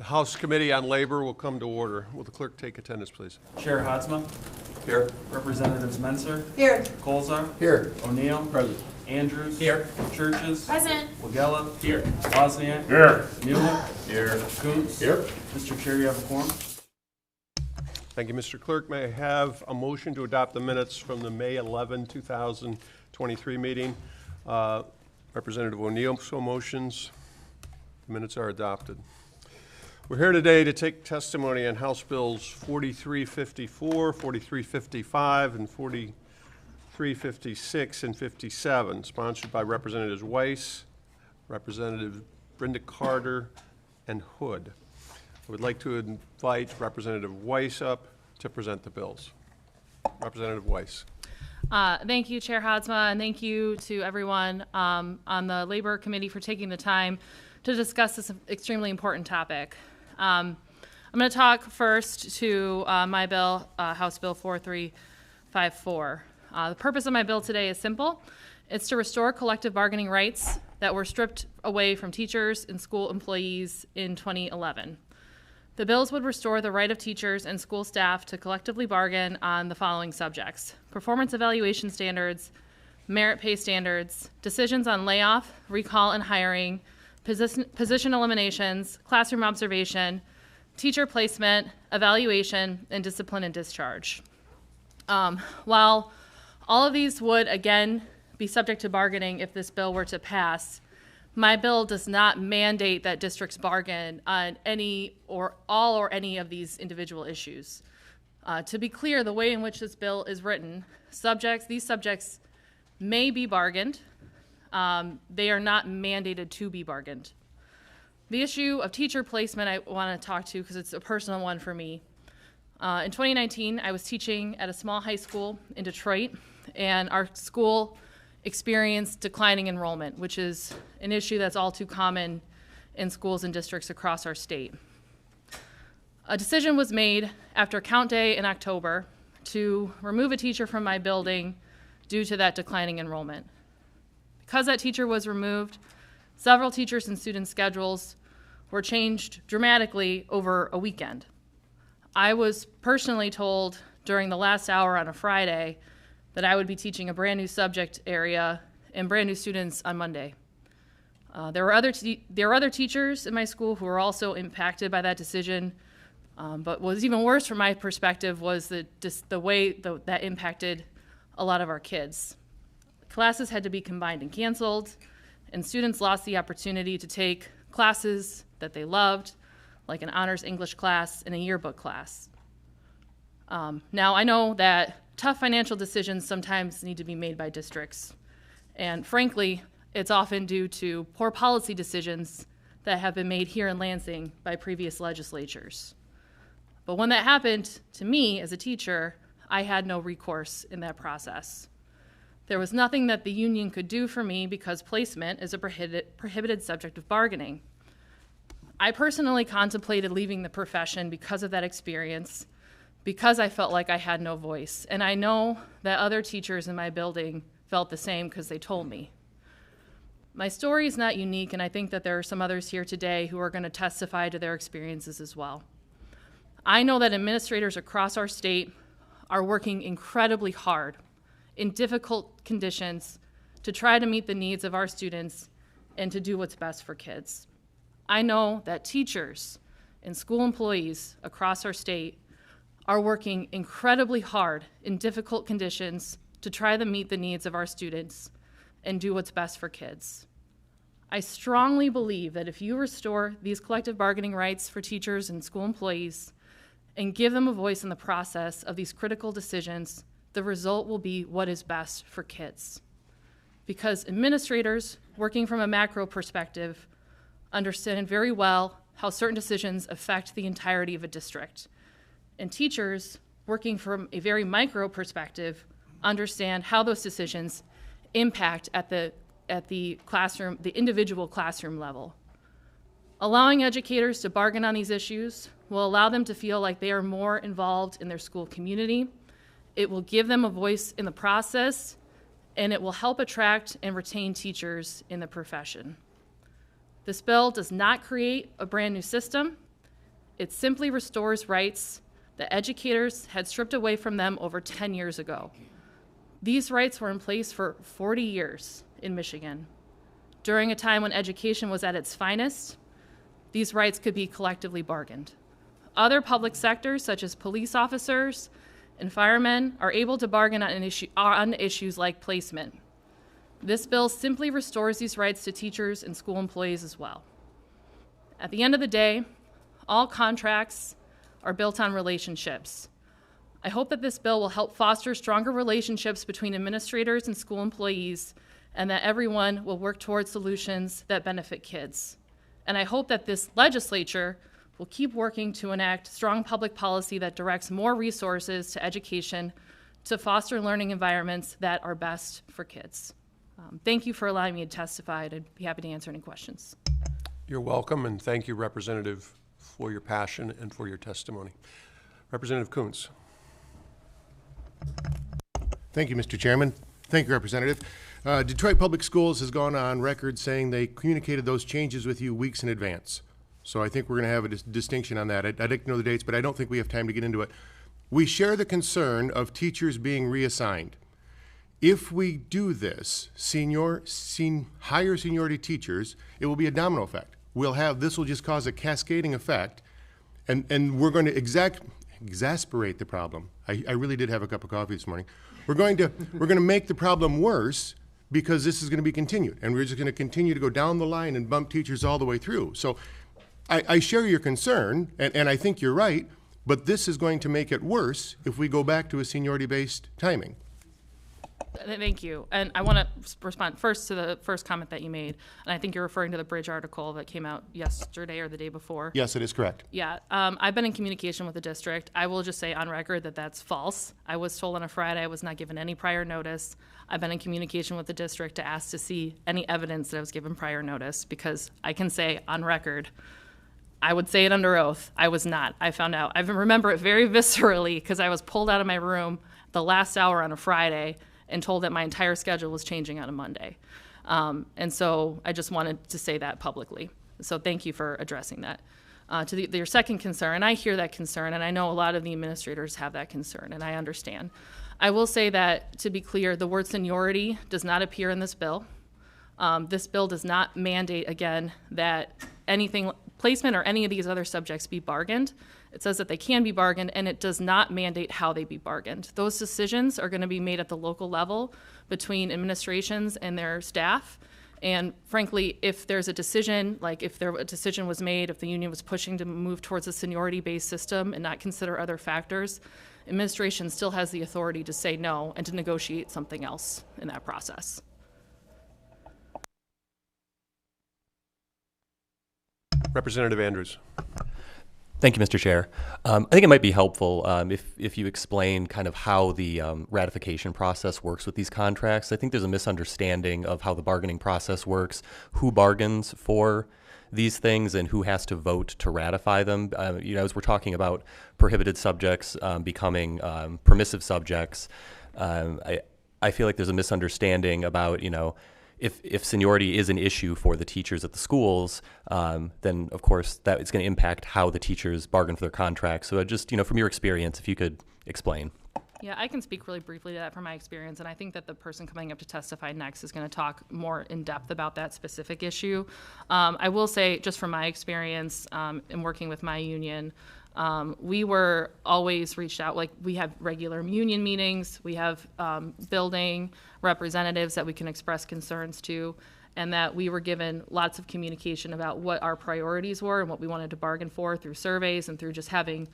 House Committee on Labor will come to order. Will the clerk take attendance, please? Chair Hatzma. Here. Representatives Menser. Here. Colzar. Here. O'Neill. Present. Andrews. Here. Churches. Present. Wagella. Here. Wozniak. Here. Newman. Here. Koontz. Here. Mr. Chair, you have a quorum. Thank you, Mr. Clerk. May I have a motion to adopt the minutes from the May 11, 2023 meeting? Representative O'Neill, so motions. The minutes are adopted. We're here today to take testimony on House Bills 4354, 4355, and 4356 and 57, sponsored by Representatives Weiss, Representative Brenda Carter, and Hood. I would like to invite Representative Weiss up to present the bills. Representative Weiss. Thank you, Chair Hatzma, and thank you to everyone on the Labor Committee for taking the time to discuss this extremely important topic. I'm going to talk first to my bill, House Bill 4354. The purpose of my bill today is simple. It's to restore collective bargaining rights that were stripped away from teachers and school employees in 2011. The bills would restore the right of teachers and school staff to collectively bargain on the following subjects: performance evaluation standards, merit pay standards, decisions on layoff, recall and hiring, position eliminations, classroom observation, teacher placement, evaluation, and discipline and discharge. While all of these would, again, be subject to bargaining if this bill were to pass, my bill does not mandate that districts bargain on any or all or any of these individual issues. To be clear, the way in which this bill is written, these subjects may be bargained. They are not mandated to be bargained. The issue of teacher placement I want to talk to because it's a personal one for me. In 2019, I was teaching at a small high school in Detroit, and our school experienced declining enrollment, which is an issue that's all too common in schools and districts across our state. A decision was made after count day in October to remove a teacher from my building due to that declining enrollment. Because that teacher was removed, several teachers and student schedules were changed dramatically over a weekend. I was personally told during the last hour on a Friday that I would be teaching a brand new subject area and brand new students on Monday. There were other teachers in my school who were also impacted by that decision, but what was even worse from my perspective was the way that impacted a lot of our kids. Classes had to be combined and canceled, and students lost the opportunity to take classes that they loved, like an honors English class and a yearbook class. Now, I know that tough financial decisions sometimes need to be made by districts, and frankly, it's often due to poor policy decisions that have been made here in Lansing by previous legislatures. But when that happened to me as a teacher, I had no recourse in that process. There was nothing that the union could do for me because placement is a prohibited subject of bargaining. I personally contemplated leaving the profession because of that experience, because I felt like I had no voice. And I know that other teachers in my building felt the same because they told me. My story is not unique, and I think that there are some others here today who are going to testify to their experiences as well. I know that administrators across our state are working incredibly hard in difficult conditions to try to meet the needs of our students and to do what's best for kids. I know that teachers and school employees across our state are working incredibly hard in difficult conditions to try to meet the needs of our students and do what's best for kids. I strongly believe that if you restore these collective bargaining rights for teachers and school employees and give them a voice in the process of these critical decisions, the result will be what is best for kids. Because administrators working from a macro perspective understand very well how certain decisions affect the entirety of a district. And teachers working from a very micro perspective understand how those decisions impact at the classroom, the individual classroom level. Allowing educators to bargain on these issues will allow them to feel like they are more involved in their school community. It will give them a voice in the process, and it will help attract and retain teachers in the profession. This bill does not create a brand new system. It simply restores rights that educators had stripped away from them over 10 years ago. These rights were in place for 40 years in Michigan. During a time when education was at its finest, these rights could be collectively bargained. Other public sectors, such as police officers and firemen, are able to bargain on issues like placement. This bill simply restores these rights to teachers and school employees as well. At the end of the day, all contracts are built on relationships. I hope that this bill will help foster stronger relationships between administrators and school employees, and that everyone will work towards solutions that benefit kids. And I hope that this legislature will keep working to enact strong public policy that directs more resources to education to foster learning environments that are best for kids. Thank you for allowing me to testify, and I'd be happy to answer any questions. You're welcome, and thank you, Representative, for your passion and for your testimony. Representative Kuntz. Thank you, Mr. Chairman. Thank you, Representative. Detroit Public Schools has gone on record saying they communicated those changes with you weeks in advance. So I think we're going to have a distinction on that. I'd like to know the dates, but I don't think we have time to get into it. We share the concern of teachers being reassigned. If we do this, higher seniority teachers, it will be a domino effect. This will just cause a cascading effect, and we're going to exasperate the problem. I really did have a cup of coffee this morning. We're going to make the problem worse because this is going to be continued, and we're just going to continue to go down the line and bump teachers all the way through. So I share your concern, and I think you're right, but this is going to make it worse if we go back to a seniority-based timing. Thank you. And I want to respond first to the first comment that you made. And I think you're referring to the Bridge article that came out yesterday or the day before. Yes, it is correct. Yeah. I've been in communication with the district. I will just say on record that that's false. I was told on a Friday I was not given any prior notice. I've been in communication with the district to ask to see any evidence that I was given prior notice, because I can say on record, I would say it under oath, I was not. I found out. I remember it very viscerally because I was pulled out of my room the last hour on a Friday and told that my entire schedule was changing on a Monday. And so I just wanted to say that publicly. So thank you for addressing that. To your second concern, and I hear that concern, and I know a lot of the administrators have that concern, and I understand. I will say that, to be clear, the word seniority does not appear in this bill. This bill does not mandate, again, that anything, placement or any of these other subjects be bargained. It says that they can be bargained, and it does not mandate how they be bargained. Those decisions are going to be made at the local level between administrations and their staff. And frankly, if there's a decision, like if a decision was made, if the union was pushing to move towards a seniority-based system and not consider other factors, administration still has the authority to say no and to negotiate something else in that process. Representative Andrews. Thank you, Mr. Chair. I think it might be helpful if you explain kind of how the ratification process works with these contracts. I think there's a misunderstanding of how the bargaining process works, who bargains for these things and who has to vote to ratify them. As we're talking about prohibited subjects becoming permissive subjects, I feel like there's a misunderstanding about, if seniority is an issue for the teachers at the schools, then of course that is going to impact how the teachers bargain for their contracts. So just, from your experience, if you could explain. Yeah, I can speak really briefly to that from my experience, and I think that the person coming up to testify next is going to talk more in depth about that specific issue. I will say, just from my experience in working with my union, we were always reached out. Like, we have regular union meetings, we have building representatives that we can express concerns to, and that we were given lots of communication about what our priorities were and what we wanted to bargain for through surveys and through just having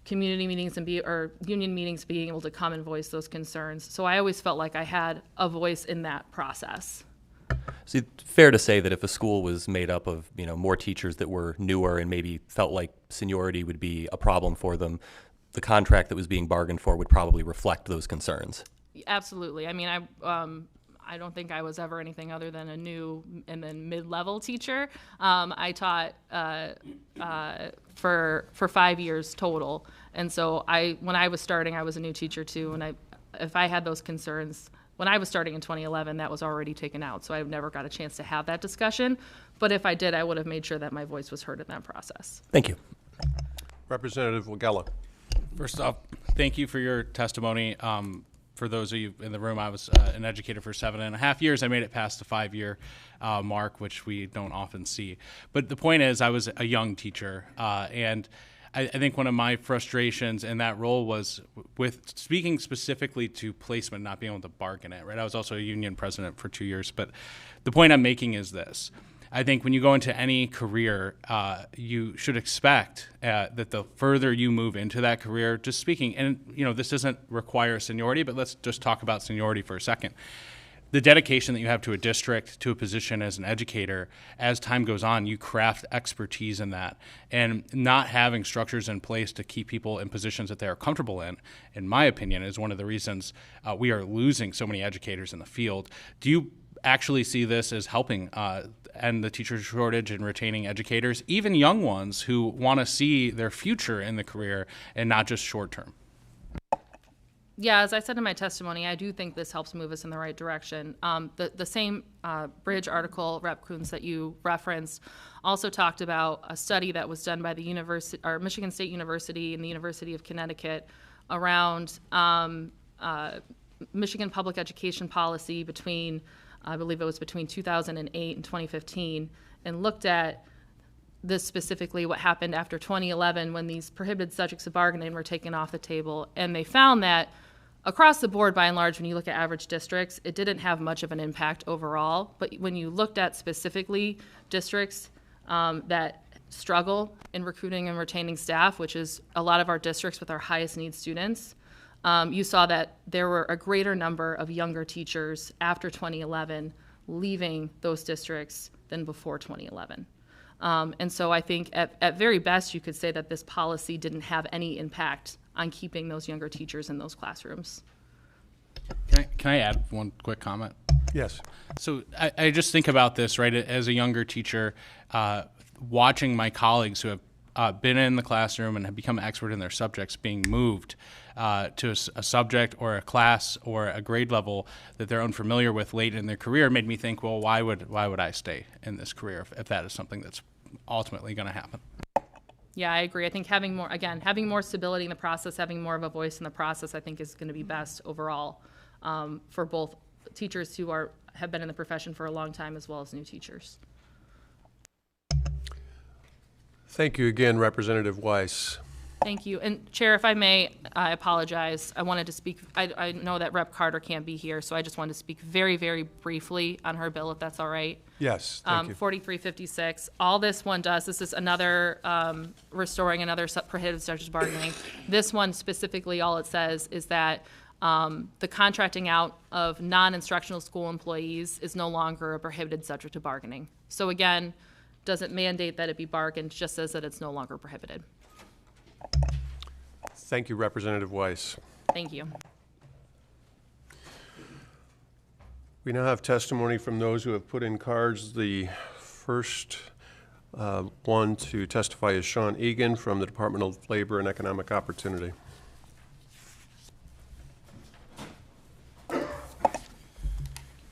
community meetings or union meetings, being able to come and voice those concerns. So I always felt like I had a voice in that process. So it's fair to say that if a school was made up of, more teachers that were newer and maybe felt like seniority would be a problem for them, the contract that was being bargained for would probably reflect those concerns. Absolutely. I mean, I don't think I was ever anything other than a new and then mid-level teacher. I taught for 5 years total, and so when I was starting, I was a new teacher too. And if I had those concerns when I was starting in 2011, that was already taken out, so I never got a chance to have that discussion. But if I did, I would have made sure that my voice was heard in that process. Thank you. Representative Wagella. First off, thank you for your testimony. For those of you in the room, I was an educator for 7.5 years. I made it past the 5-year mark, which we don't often see. But the point is, I was a young teacher, and I think one of my frustrations in that role was with speaking specifically to placement, not being able to bargain it, right? I was also a union president for 2 years. But the point I'm making is this. I think when you go into any career, you should expect that the further you move into that career, just speaking, and this doesn't require seniority, but let's just talk about seniority for a second. The dedication that you have to a district, to a position as an educator, as time goes on, you craft expertise in that. And not having structures in place to keep people in positions that they are comfortable in my opinion, is one of the reasons we are losing so many educators in the field. Do you actually see this as helping end the teacher shortage and retaining educators, even young ones who want to see their future in the career and not just short term? Yeah, as I said in my testimony, I do think this helps move us in the right direction. The same Bridge article, Rep. Coons, that you referenced, also talked about a study that was done by the Michigan State University and the University of Connecticut around Michigan public education policy between, I believe it was between 2008 and 2015, and looked at this specifically, what happened after 2011 when these prohibited subjects of bargaining were taken off the table. And they found that across the board, by and large, when you look at average districts, it didn't have much of an impact overall. But when you looked at specifically districts that struggle in recruiting and retaining staff, which is a lot of our districts with our highest need students, you saw that there were a greater number of younger teachers after 2011 leaving those districts than before 2011. And so I think at very best, you could say that this policy didn't have any impact on keeping those younger teachers in those classrooms. Can I add one quick comment? Yes. So I just think about this, right, as a younger teacher, watching my colleagues who have been in the classroom and have become expert in their subjects being moved to a subject or a class or a grade level that they're unfamiliar with late in their career made me think, well, why would I stay in this career if that is something that's ultimately going to happen? Yeah, I agree. I think having more stability in the process, having more of a voice in the process, I think is going to be best overall for both teachers who have been in the profession for a long time as well as new teachers. Thank you again, Representative Weiss. Thank you. And Chair, if I may, I apologize. I wanted to speak, I know that Rep. Carter can't be here, so I just wanted to speak very, very briefly on her bill, if that's all right. Yes, thank you. 4356. All this one does, this is another restoring another prohibited subject of bargaining. This one specifically, all it says is that the contracting out of non-instructional school employees is no longer a prohibited subject of bargaining. So again, doesn't mandate that it be bargained, just says that it's no longer prohibited. Thank you, Representative Weiss. Thank you. We now have testimony from those who have put in cards. The first one to testify is Sean Egan from the Department of Labor and Economic Opportunity.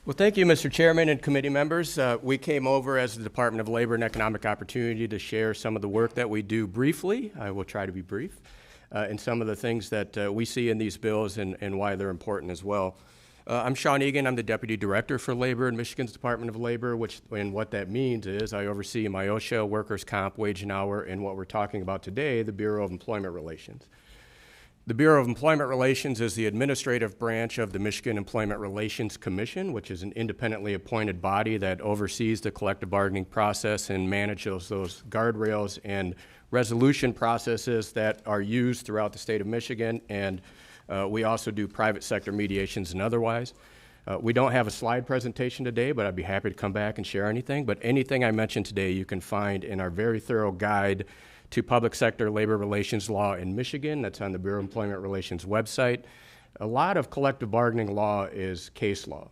Well, thank you, Mr. Chairman and committee members. We came over as the Department of Labor and Economic Opportunity to share some of the work that we do briefly. I will try to be brief. And some of the things that we see in these bills and why they're important as well. I'm Sean Egan. I'm the Deputy Director for Labor in Michigan's Department of Labor, and what that means is I oversee my OSHA, workers' comp, wage and hour, and what we're talking about today, the Bureau of Employment Relations. The Bureau of Employment Relations is the administrative branch of the Michigan Employment Relations Commission, which is an independently appointed body that oversees the collective bargaining process and manages those guardrails and resolution processes that are used throughout the state of Michigan, and we also do private sector mediations and otherwise. We don't have a slide presentation today, but I'd be happy to come back and share anything. But anything I mentioned today you can find in our very thorough guide to public sector labor relations law in Michigan. That's on the Bureau of Employment Relations website. A lot of collective bargaining law is case law.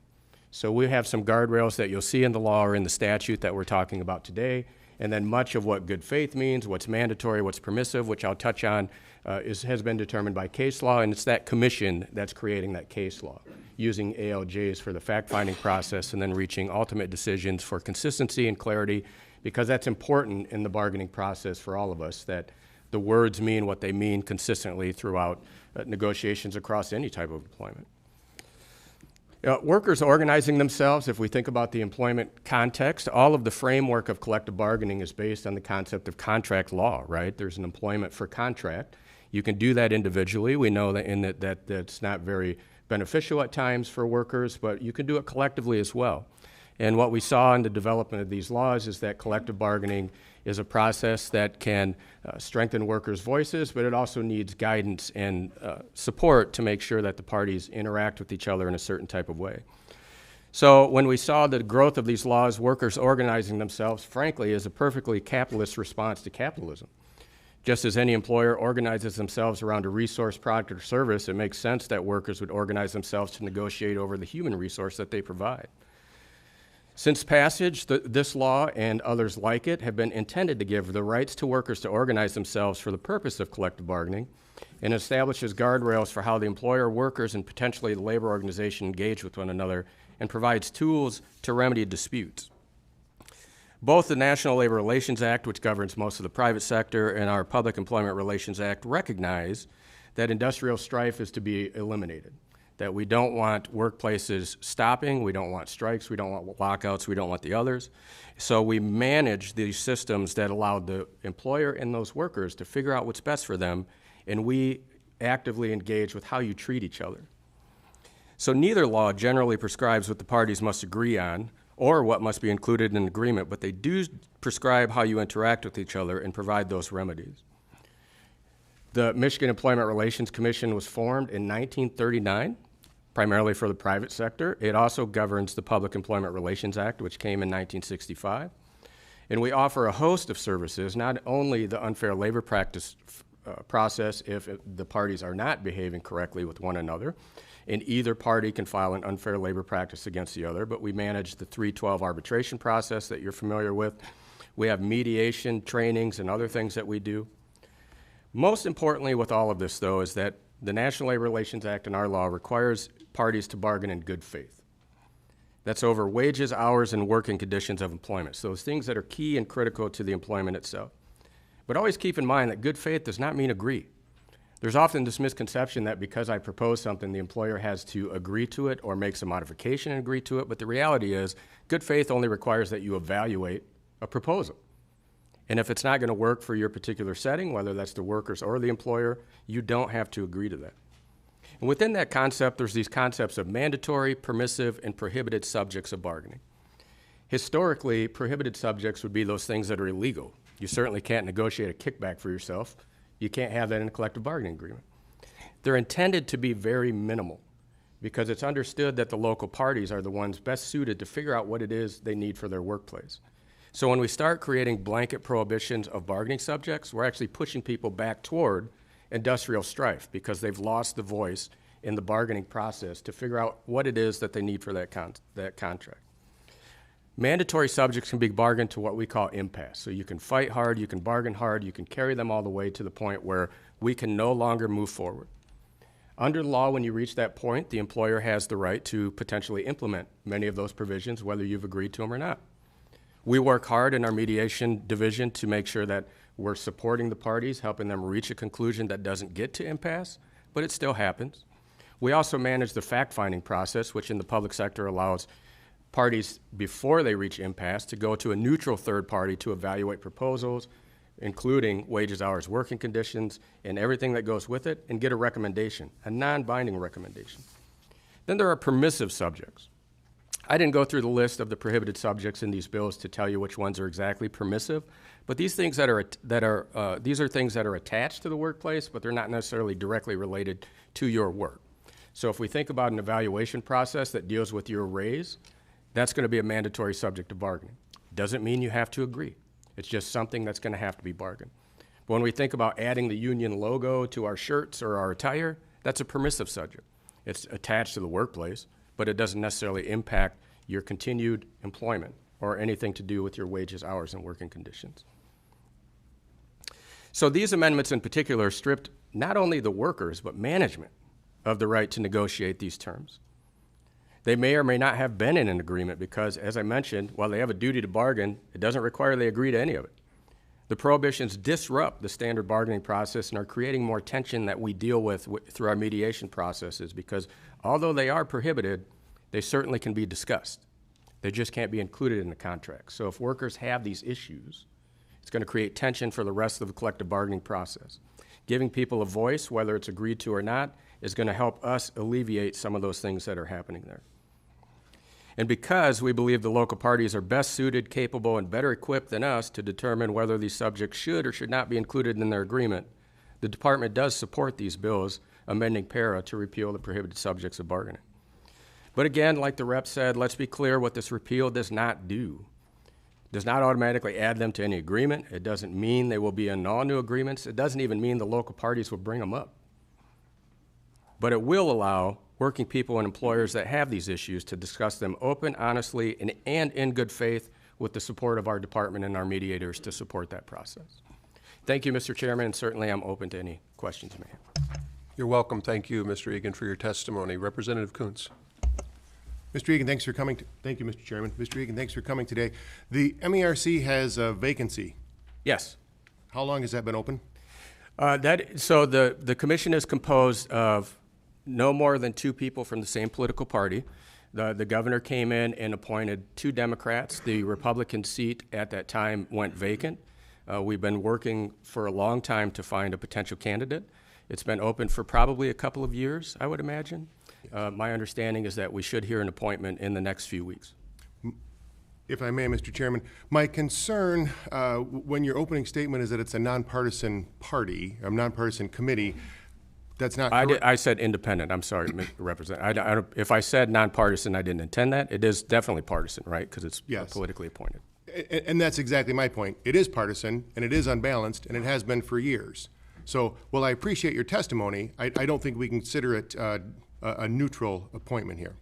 So we have some guardrails that you'll see in the law or in the statute that we're talking about today. And then much of what good faith means, what's mandatory, what's permissive, which I'll touch on, has been determined by case law, and it's that commission that's creating that case law, using ALJs for the fact-finding process and then reaching ultimate decisions for consistency and clarity, because that's important in the bargaining process for all of us, that the words mean what they mean consistently throughout negotiations across any type of employment. Workers organizing themselves, if we think about the employment context, all of the framework of collective bargaining is based on the concept of contract law, right? There's an employment for contract. You can do that individually. We know that that's not very beneficial at times for workers, but you can do it collectively as well. And what we saw in the development of these laws is that collective bargaining is a process that can strengthen workers' voices, but it also needs guidance and support to make sure that the parties interact with each other in a certain type of way. So when we saw the growth of these laws, workers organizing themselves, frankly, is a perfectly capitalist response to capitalism. Just as any employer organizes themselves around a resource, product, or service, it makes sense that workers would organize themselves to negotiate over the human resource that they provide. Since passage, this law and others like it have been intended to give the rights to workers to organize themselves for the purpose of collective bargaining and establishes guardrails for how the employer, workers, and potentially the labor organization engage with one another and provides tools to remedy disputes. Both the National Labor Relations Act, which governs most of the private sector, and our Public Employment Relations Act recognize that industrial strife is to be eliminated, that we don't want workplaces stopping, we don't want strikes, we don't want lockouts, we don't want the others. So we manage these systems that allow the employer and those workers to figure out what's best for them, and we actively engage with how you treat each other. So neither law generally prescribes what the parties must agree on or what must be included in an agreement, but they do prescribe how you interact with each other and provide those remedies. The Michigan Employment Relations Commission was formed in 1939, primarily for the private sector. It also governs the Public Employment Relations Act, which came in 1965. And we offer a host of services, not only the unfair labor practice process if the parties are not behaving correctly with one another, and either party can file an unfair labor practice against the other, but we manage the 312 arbitration process that you're familiar with. We have mediation trainings and other things that we do. Most importantly with all of this, though, is that the National Labor Relations Act and our law requires parties to bargain in good faith. That's over wages, hours, and working conditions of employment. So those things that are key and critical to the employment itself. But always keep in mind that good faith does not mean agree. There's often this misconception that because I propose something, the employer has to agree to it or makes a modification and agree to it, but the reality is good faith only requires that you evaluate a proposal. And if it's not going to work for your particular setting, whether that's the workers or the employer, you don't have to agree to that. And within that concept, there's these concepts of mandatory, permissive, and prohibited subjects of bargaining. Historically, prohibited subjects would be those things that are illegal. You certainly can't negotiate a kickback for yourself. You can't have that in a collective bargaining agreement. They're intended to be very minimal because it's understood that the local parties are the ones best suited to figure out what it is they need for their workplace. So when we start creating blanket prohibitions of bargaining subjects, we're actually pushing people back toward industrial strife because they've lost the voice in the bargaining process to figure out what it is that they need for that contract. Mandatory subjects can be bargained to what we call impasse. So you can fight hard, you can bargain hard, you can carry them all the way to the point where we can no longer move forward. Under the law, when you reach that point, the employer has the right to potentially implement many of those provisions, whether you've agreed to them or not. We work hard in our mediation division to make sure that we're supporting the parties, helping them reach a conclusion that doesn't get to impasse, but it still happens. We also manage the fact-finding process, which in the public sector allows parties, before they reach impasse, to go to a neutral third party to evaluate proposals, including wages, hours, working conditions, and everything that goes with it, and get a recommendation, a non-binding recommendation. Then there are permissive subjects. I didn't go through the list of the prohibited subjects in these bills to tell you which ones are exactly permissive, but these things these are things that are attached to the workplace, but they're not necessarily directly related to your work. So if we think about an evaluation process that deals with your raise, that's going to be a mandatory subject of bargaining. Doesn't mean you have to agree. It's just something that's going to have to be bargained. But when we think about adding the union logo to our shirts or our attire, that's a permissive subject. It's attached to the workplace, but it doesn't necessarily impact your continued employment or anything to do with your wages, hours, and working conditions. So these amendments in particular stripped not only the workers, but management of the right to negotiate these terms. They may or may not have been in an agreement because, as I mentioned, while they have a duty to bargain, it doesn't require they agree to any of it. The prohibitions disrupt the standard bargaining process and are creating more tension that we deal with through our mediation processes, because although they are prohibited, they certainly can be discussed. They just can't be included in the contract. So if workers have these issues, it's going to create tension for the rest of the collective bargaining process. Giving people a voice, whether it's agreed to or not, is going to help us alleviate some of those things that are happening there. And because we believe the local parties are best suited, capable, and better equipped than us to determine whether these subjects should or should not be included in their agreement, the department does support these bills amending PARA to repeal the prohibited subjects of bargaining. But again, like the rep said, let's be clear what this repeal does not do. It does not automatically add them to any agreement. It doesn't mean they will be in all new agreements. It doesn't even mean the local parties will bring them up. But it will allow working people and employers that have these issues to discuss them open, honestly, and in good faith with the support of our department and our mediators to support that process. Thank you, Mr. Chairman, and certainly I'm open to any questions you may have. You're welcome. Thank you, Mr. Egan, for your testimony. Representative Kuntz. Mr. Egan, thanks for coming. Thank you, Mr. Chairman. Mr. Egan, thanks for coming today. The MERC has a vacancy. Yes. How long has that been open? So the commission is composed of no more than 2 people from the same political party. The governor came in and appointed 2 Democrats. The Republican seat at that time went vacant. We've been working for a long time to find a potential candidate. It's been open for probably a couple of years, I would imagine. My understanding is that we should hear an appointment in the next few weeks. If I may, Mr. Chairman, my concern when your opening statement is that it's a nonpartisan party, a nonpartisan committee, that's not correct. I said independent. I'm sorry, Mr. Representative. If I said nonpartisan, I didn't intend that. It is definitely partisan, right? Because it's Yes. politically appointed. And that's exactly my point. It is partisan, and it is unbalanced, and it has been for years. So, while I appreciate your testimony, I don't think we can consider it a neutral appointment here.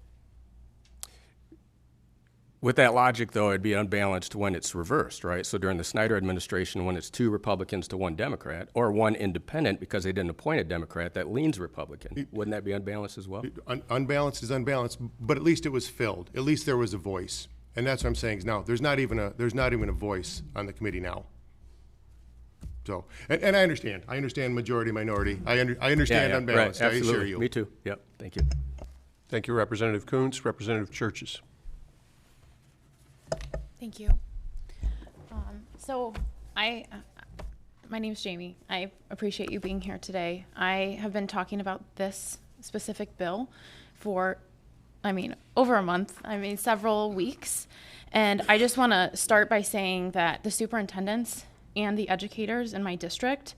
With that logic, though, it'd be unbalanced when it's reversed, right? So during the Snyder administration, when it's 2 Republicans to 1 Democrat, or 1 independent because they didn't appoint a Democrat that leans Republican, wouldn't that be unbalanced as well? Unbalanced is unbalanced, but at least it was filled. At least there was a voice, and that's what I'm saying. Is now there's not even a voice on the committee now. So, and I understand. I understand majority, minority. I understand unbalanced. Right, I assure absolutely. you. Me too. Yep. Thank you. Thank you, Representative Kuntz. Representative Churches. Thank you. My name's Jamie. I appreciate you being here today. I have been talking about this specific bill for, over a month, several weeks. And I just want to start by saying that the superintendents and the educators in my district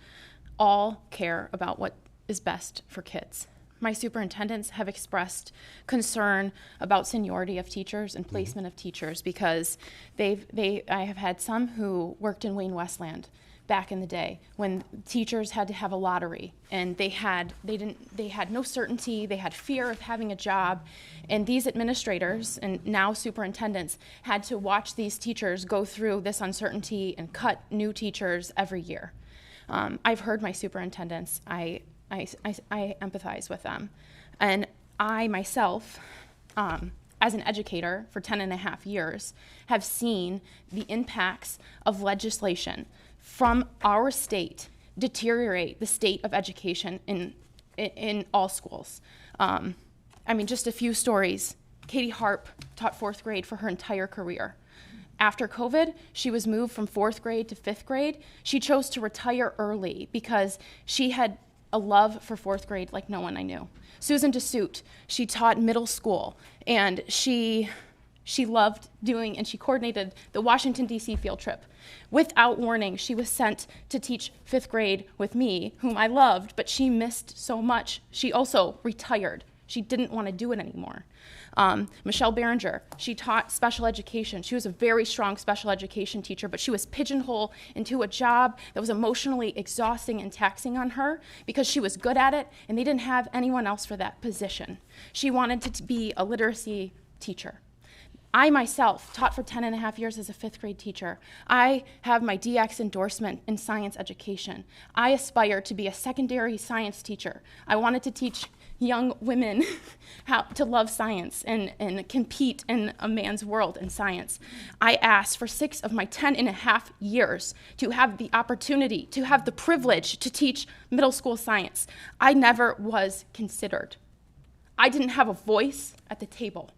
all care about what is best for kids. My superintendents have expressed concern about seniority of teachers and placement of teachers because I have had some who worked in Wayne Westland back in the day when teachers had to have a lottery and they had no certainty, they had fear of having a job, and these administrators and now superintendents had to watch these teachers go through this uncertainty and cut new teachers every year. I've heard my superintendents. I empathize with them. And I myself, as an educator for 10.5 years, have seen the impacts of legislation from our state deteriorate the state of education in all schools. Just a few stories. Katie Harp taught 4th grade for her entire career. After COVID, she was moved from 4th grade to 5th grade. She chose to retire early because she had a love for 4th grade like no one I knew. Susan DeSuit, she taught middle school, and she loved doing, and she coordinated the Washington, D.C. field trip. Without warning, she was sent to teach 5th grade with me, whom I loved, but she missed so much. She also retired. She didn't want to do it anymore. Michelle Behringer, she taught special education. She was a very strong special education teacher, but she was pigeonholed into a job that was emotionally exhausting and taxing on her because she was good at it and they didn't have anyone else for that position. She wanted to be a literacy teacher. I myself taught for 10 and a half years as a 5th grade teacher. I have my DX endorsement in science education. I aspire to be a secondary science teacher. I wanted to teach young women how to love science and compete in a man's world in science. I asked for 6 of my 10 and a half years to have the opportunity, to have the privilege to teach middle school science. I never was considered. I didn't have a voice at the table.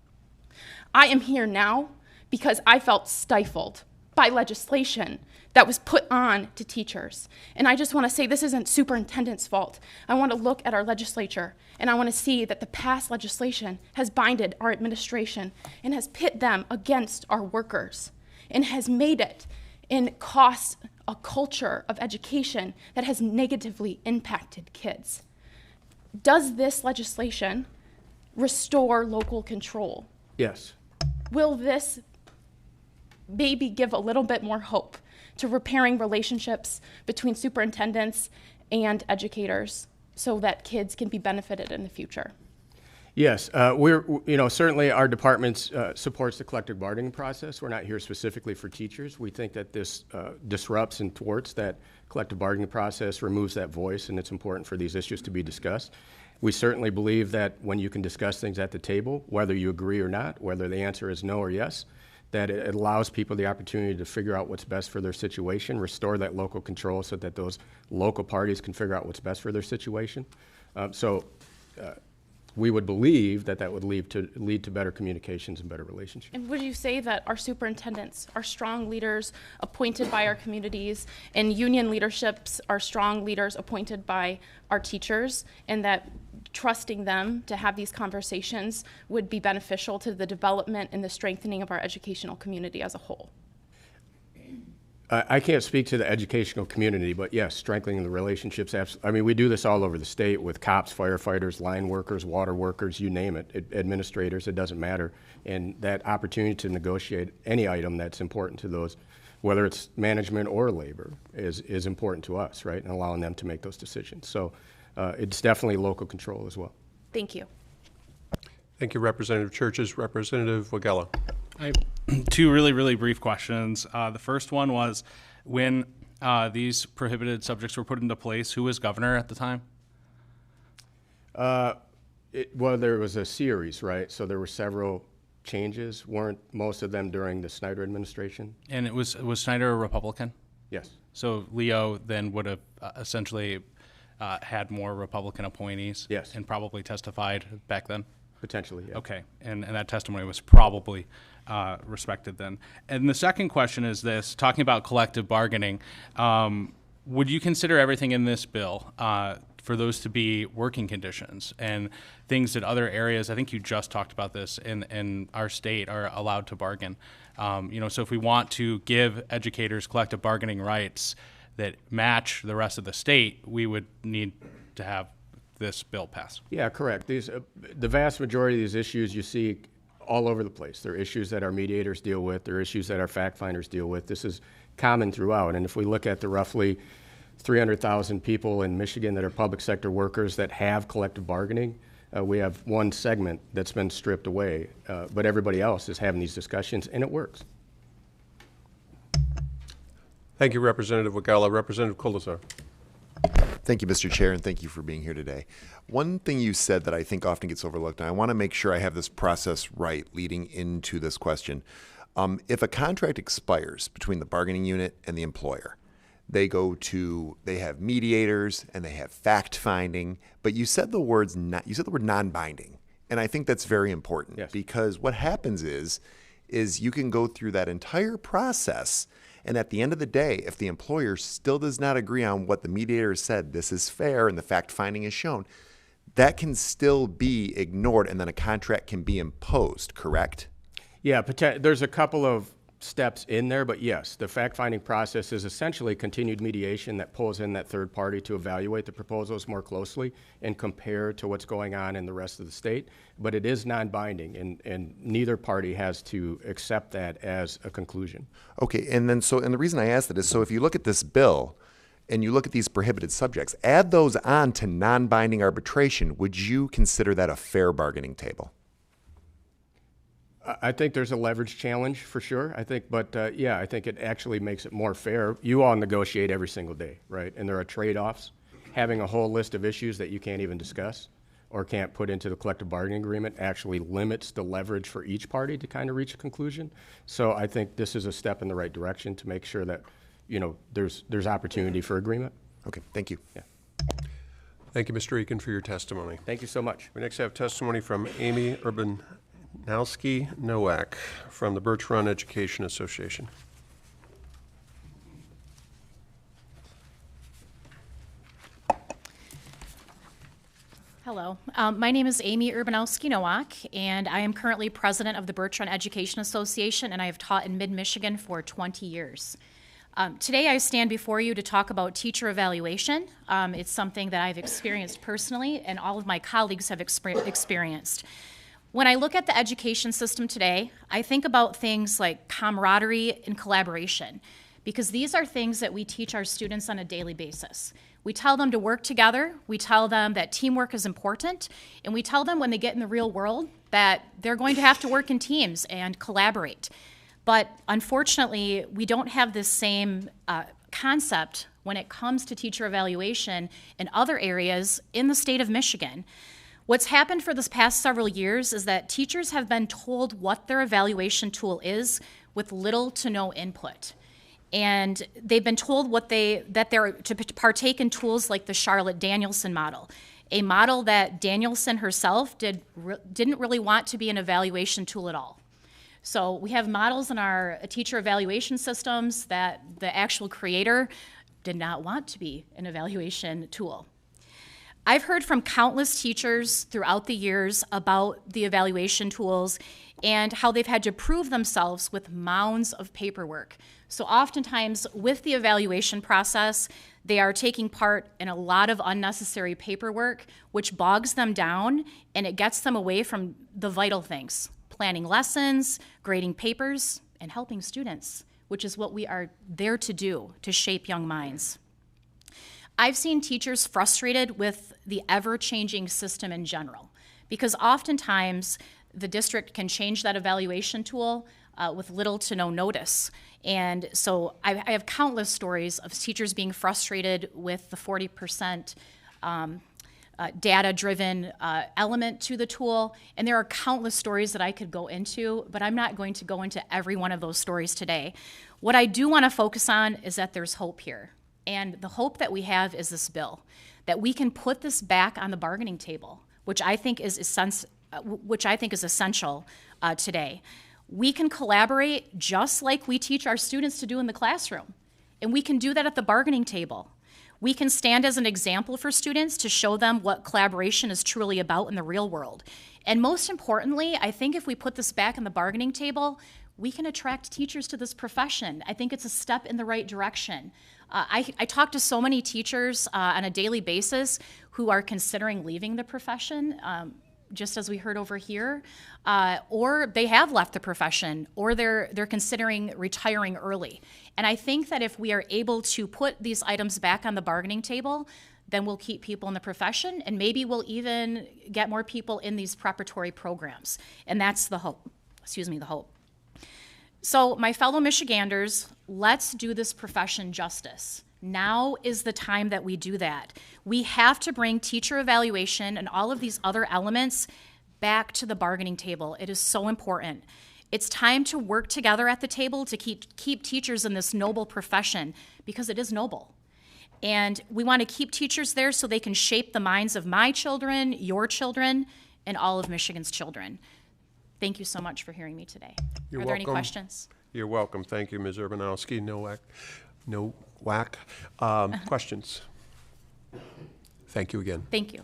I am here now because I felt stifled by legislation that was put on to teachers. And I just want to say this isn't superintendent's fault. I want to look at our legislature and I want to see that the past legislation has binded our administration and has pit them against our workers and has made it and cost a culture of education that has negatively impacted kids. Does this legislation restore local control? Yes. Will this maybe give a little bit more hope to repairing relationships between superintendents and educators so that kids can be benefited in the future? Yes, certainly our department supports the collective bargaining process. We're not here specifically for teachers. We think that this disrupts and thwarts that collective bargaining process, removes that voice, and it's important for these issues to be discussed. We certainly believe that when you can discuss things at the table, whether you agree or not, whether the answer is no or yes, that it allows people the opportunity to figure out what's best for their situation, restore that local control so that those local parties can figure out what's best for their situation. We would believe that that would lead to better communications and better relationships. And would you say that our superintendents are strong leaders appointed by our communities, and union leaderships are strong leaders appointed by our teachers, and that trusting them to have these conversations would be beneficial to the development and the strengthening of our educational community as a whole? I can't speak to the educational community, but yes, strengthening the relationships. I mean, we do this all over the state with cops, firefighters, line workers, water workers, you name it, administrators, it doesn't matter. And that opportunity to negotiate any item that's important to those, whether it's management or labor, is important to us, right? And allowing them to make those decisions. So it's definitely local control as well. Thank you. Thank you, Representative Churches. Representative Wagella. I have 2 really, really brief questions. The first one was, when these prohibited subjects were put into place, who was governor at the time? Well, there was a series, right? So there were several changes. Weren't most of them during the Snyder administration? And was Snyder a Republican? Yes. So Leo then would have essentially had more Republican appointees? Yes. And probably testified back then? Potentially, yeah. Okay, and that testimony was probably respected then. And the second question is this, talking about collective bargaining, would you consider everything in this bill for those to be working conditions and things that other areas, I think you just talked about this, in our state are allowed to bargain? So if we want to give educators collective bargaining rights that match the rest of the state, we would need to have this bill pass. Yeah, correct. The vast majority of these issues you see all over the place. There are issues that our mediators deal with. There are issues that our fact finders deal with. This is common throughout. And if we look at the roughly 300,000 people in Michigan that are public sector workers that have collective bargaining, we have one segment that's been stripped away. But everybody else is having these discussions, and it works. Thank you, Representative Wagella. Representative Colasar. Thank you, Mr. Chair, and thank you for being here today. One thing you said that I think often gets overlooked, and I want to make sure I have this process right leading into this question. If a contract expires between the bargaining unit and the employer, they have mediators and they have fact finding, but you said the word non-binding, and I think that's very important. Yes. Because what happens is you can go through that entire process, and at the end of the day, if the employer still does not agree on what the mediator said, this is fair, and the fact finding is shown, that can still be ignored, and then a contract can be imposed, correct? Yeah, there's a couple of steps in there, but yes, the fact-finding process is essentially continued mediation that pulls in that third party to evaluate the proposals more closely and compare to what's going on in the rest of the state. But it is non-binding, and neither party has to accept that as a conclusion. Okay, and the reason I asked that is, so if you look at this bill and you look at these prohibited subjects, add those on to non-binding arbitration, would you consider that a fair bargaining table? I think there's a leverage challenge for sure. I think, but yeah, I think it actually makes it more fair. You all negotiate every single day, right? And there are trade-offs. Having a whole list of issues that you can't even discuss or can't put into the collective bargaining agreement actually limits the leverage for each party to kind of reach a conclusion. So I think this is a step in the right direction to make sure that, you know, there's opportunity for agreement. Okay, thank you. Yeah. Thank you, Mr. Eakin, for your testimony. Thank you so much. We next have testimony from Amy Urbanowski Nowak from the Birch Run Education Association. Hello, my name is Amy Urbanowski Nowak, and I am currently president of the Birch Run Education Association, and I have taught in Mid-Michigan for 20 years. Today I stand before you to talk about teacher evaluation. It's something that I've experienced personally and all of my colleagues have experienced. When I look at the education system today, I think about things like camaraderie and collaboration, because these are things that we teach our students on a daily basis. We tell them to work together, we tell them that teamwork is important, and we tell them when they get in the real world that they're going to have to work in teams and collaborate. But unfortunately, we don't have this same concept when it comes to teacher evaluation in other areas in the state of Michigan. What's happened for this past several years is that teachers have been told what their evaluation tool is with little to no input. And they've been told that they're to partake in tools like the Charlotte Danielson model, a model that Danielson herself didn't really want to be an evaluation tool at all. So we have models in our teacher evaluation systems that the actual creator did not want to be an evaluation tool. I've heard from countless teachers throughout the years about the evaluation tools and how they've had to prove themselves with mounds of paperwork. So oftentimes with the evaluation process, they are taking part in a lot of unnecessary paperwork, which bogs them down and it gets them away from the vital things: planning lessons, grading papers, and helping students, which is what we are there to do, to shape young minds. I've seen teachers frustrated with the ever-changing system in general, because oftentimes the district can change that evaluation tool with little to no notice. And so I have countless stories of teachers being frustrated with the 40% data-driven element to the tool, and there are countless stories that I could go into, but I'm not going to go into every one of those stories today. What I do want to focus on is that there's hope here, and the hope that we have is this bill, that we can put this back on the bargaining table, which I think is essential today. We can collaborate just like we teach our students to do in the classroom, and we can do that at the bargaining table. We can stand as an example for students to show them what collaboration is truly about in the real world. And most importantly, I think if we put this back on the bargaining table, we can attract teachers to this profession. I think it's a step in the right direction. I talk to so many teachers on a daily basis who are considering leaving the profession, just as we heard over here, or they have left the profession, or they're considering retiring early. And I think that if we are able to put these items back on the bargaining table, then we'll keep people in the profession, and maybe we'll even get more people in these preparatory programs. And that's the hope, the hope. So my fellow Michiganders, let's do this profession justice. Now is the time that we do that. We have to bring teacher evaluation and all of these other elements back to the bargaining table. It is so important. It's time to work together at the table to keep teachers in this noble profession, because it is noble. And we want to keep teachers there so they can shape the minds of my children, your children, and all of Michigan's children. Thank you so much for hearing me today. You're Are there any welcome. questions? You're welcome. Thank you, Ms. Urbanowski Nowak. Questions? Thank you again. Thank you.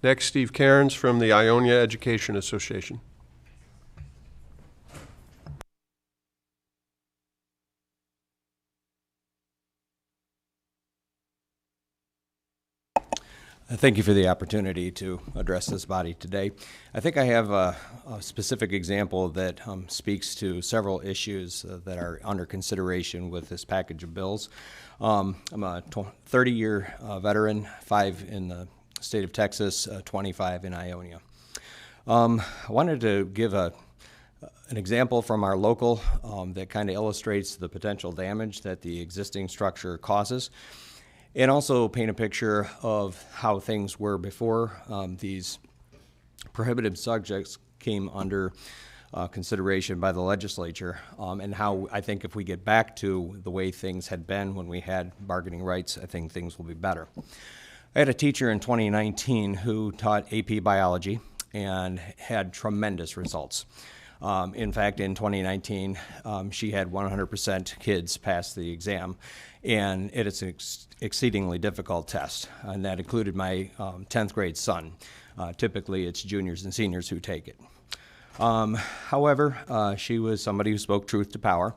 Next, Steve Cairns from the Ionia Education Association. Thank you for the opportunity to address this body today. I think I have a specific example that speaks to several issues that are under consideration with this package of bills. I'm a 30-year veteran, 5 in the state of Texas, 25 in Ionia. I wanted to give an example from our local that kind of illustrates the potential damage that the existing structure causes, and also paint a picture of how things were before these prohibited subjects came under consideration by the legislature, and how I think if we get back to the way things had been when we had bargaining rights, I think things will be better. I had a teacher in 2019 who taught AP biology and had tremendous results. In fact, in 2019, she had 100% kids pass the exam, and it is an exceedingly difficult test, and that included my 10th grade son. Typically, it's juniors and seniors who take it. However, she was somebody who spoke truth to power,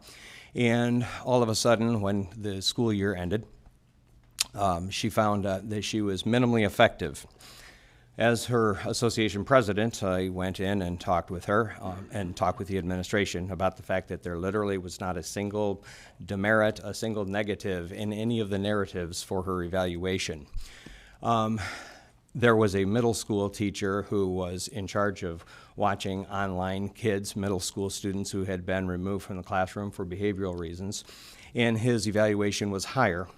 and all of a sudden, when the school year ended, she found that she was minimally effective. As her association president, I went in and talked with her and talked with the administration about the fact that there literally was not a single demerit, a single negative in any of the narratives for her evaluation. There was a middle school teacher who was in charge of watching online kids, middle school students who had been removed from the classroom for behavioral reasons, and his evaluation was higher,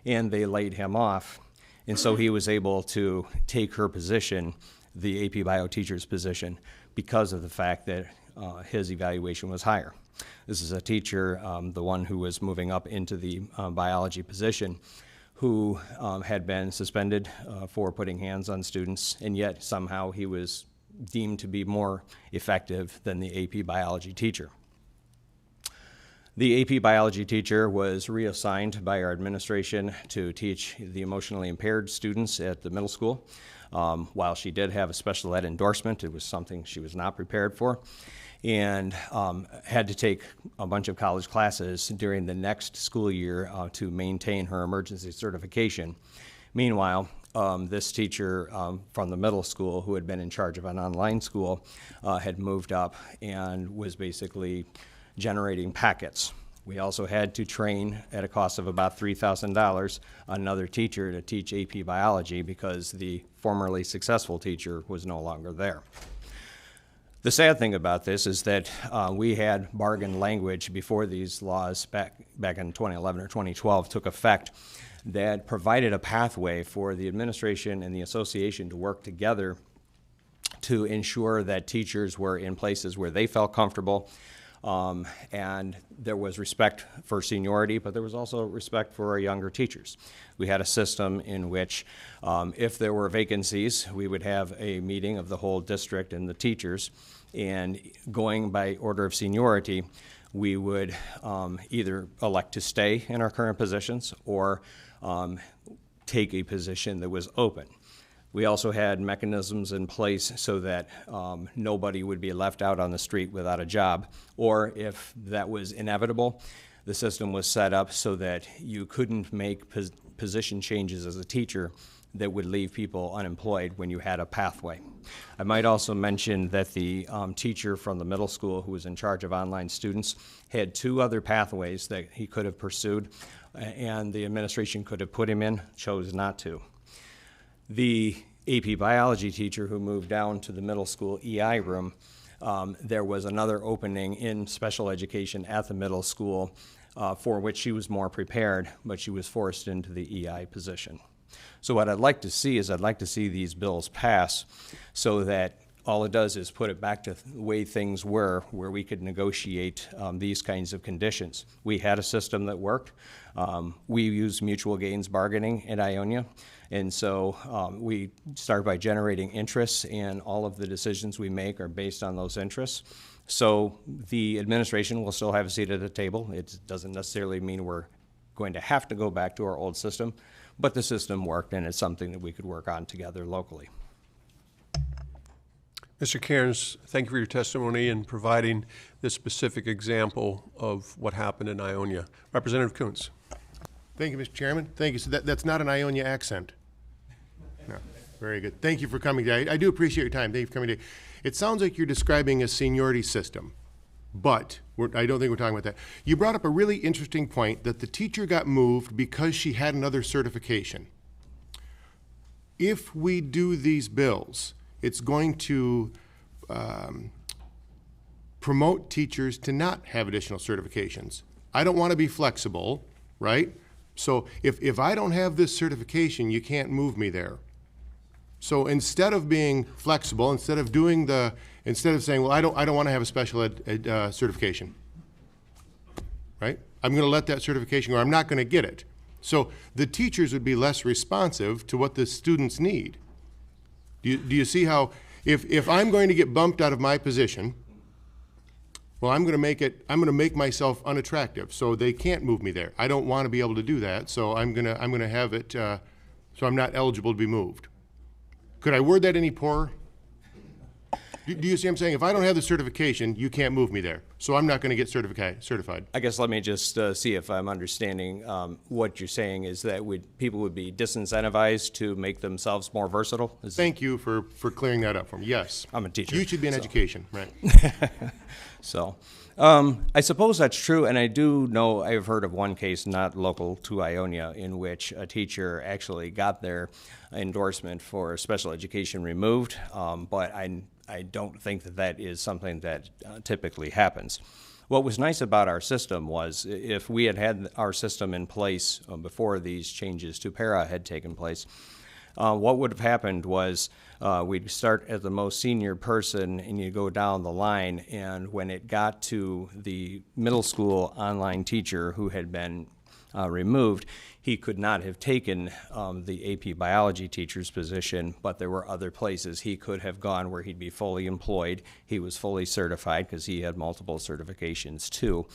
and they laid him off. And so he was able to take her position, the AP Bio teacher's position, because of the fact that his evaluation was higher. This is a teacher, the one who was moving up into the biology position, who had been suspended for putting hands on students, and yet somehow he was deemed to be more effective than the AP biology teacher. The AP biology teacher was reassigned by our administration to teach the emotionally impaired students at the middle school. While she did have a special ed endorsement, it was something she was not prepared for, and had to take a bunch of college classes during the next school year to maintain her emergency certification. Meanwhile, this teacher from the middle school, who had been in charge of an online school, had moved up and was basically generating packets. We also had to train at a cost of about $3,000 another teacher to teach AP biology because the formerly successful teacher was no longer there. The sad thing about this is that we had bargain language before these laws back in 2011 or 2012 took effect that provided a pathway for the administration and the association to work together to ensure that teachers were in places where they felt comfortable, and there was respect for seniority, but there was also respect for our younger teachers. We had a system in which if there were vacancies, we would have a meeting of the whole district and the teachers, and going by order of seniority, we would either elect to stay in our current positions or take a position that was open. We also had mechanisms in place so that nobody would be left out on the street without a job, or if that was inevitable, the system was set up so that you couldn't make position changes as a teacher that would leave people unemployed when you had a pathway. I might also mention that the teacher from the middle school who was in charge of online students had 2 other pathways that he could have pursued, and the administration could have put him in, chose not to. The AP biology teacher who moved down to the middle school EI room, there was another opening in special education at the middle school for which she was more prepared, but she was forced into the EI position. So what I'd like to see is I'd like to see these bills pass so that all it does is put it back to the way things were, where we could negotiate these kinds of conditions. We had a system that worked. We used mutual gains bargaining at Ionia, and so we start by generating interests, and all of the decisions we make are based on those interests. So the administration will still have a seat at the table. It doesn't necessarily mean we're going to have to go back to our old system, but the system worked, and it's something that we could work on together locally. Mr. Cairns, thank you for your testimony and providing this specific example of what happened in Ionia. Representative Coons. Thank you, Mr. Chairman. Thank you. So that's not an Ionia accent. No, very good. Thank you for coming today. I do appreciate your time. Thank you for coming today. It sounds like you're describing a seniority system, but I don't think we're talking about that. You brought up a really interesting point that the teacher got moved because she had another certification. If we do these bills, it's going to promote teachers to not have additional certifications. I don't want to be flexible, right? So if I don't have this certification, you can't move me there. So instead of being flexible, instead of saying, well, I don't want to have a special ed certification, right? I'm going to let that certification go, or I'm not going to get it. So the teachers would be less responsive to what the students need. Do you see how, if I'm going to get bumped out of my position, well, I'm going to make myself unattractive, so they can't move me there. I don't want to be able to do that, so I'm going to have it, so I'm not eligible to be moved. Could I word that any poorer? Do you see what I'm saying? If I don't have the certification, you can't move me there, so I'm not going to get certified. I guess let me just see if I'm understanding what you're saying is that people would be disincentivized to make themselves more versatile? Thank you for clearing that up for me. Yes. I'm a teacher. You should be in education, right? So I suppose that's true, and I do know I've heard of one case, not local to Ionia, in which a teacher actually got their endorsement for special education removed, but I don't think that is something that typically happens. What was nice about our system was if we had our system in place before these changes to para had taken place, what would have happened was we'd start at the most senior person and you go down the line, and when it got to the middle school online teacher who had been removed, he could not have taken the AP biology teacher's position, but there were other places he could have gone where he'd be fully employed. He was fully certified because he had multiple certifications too.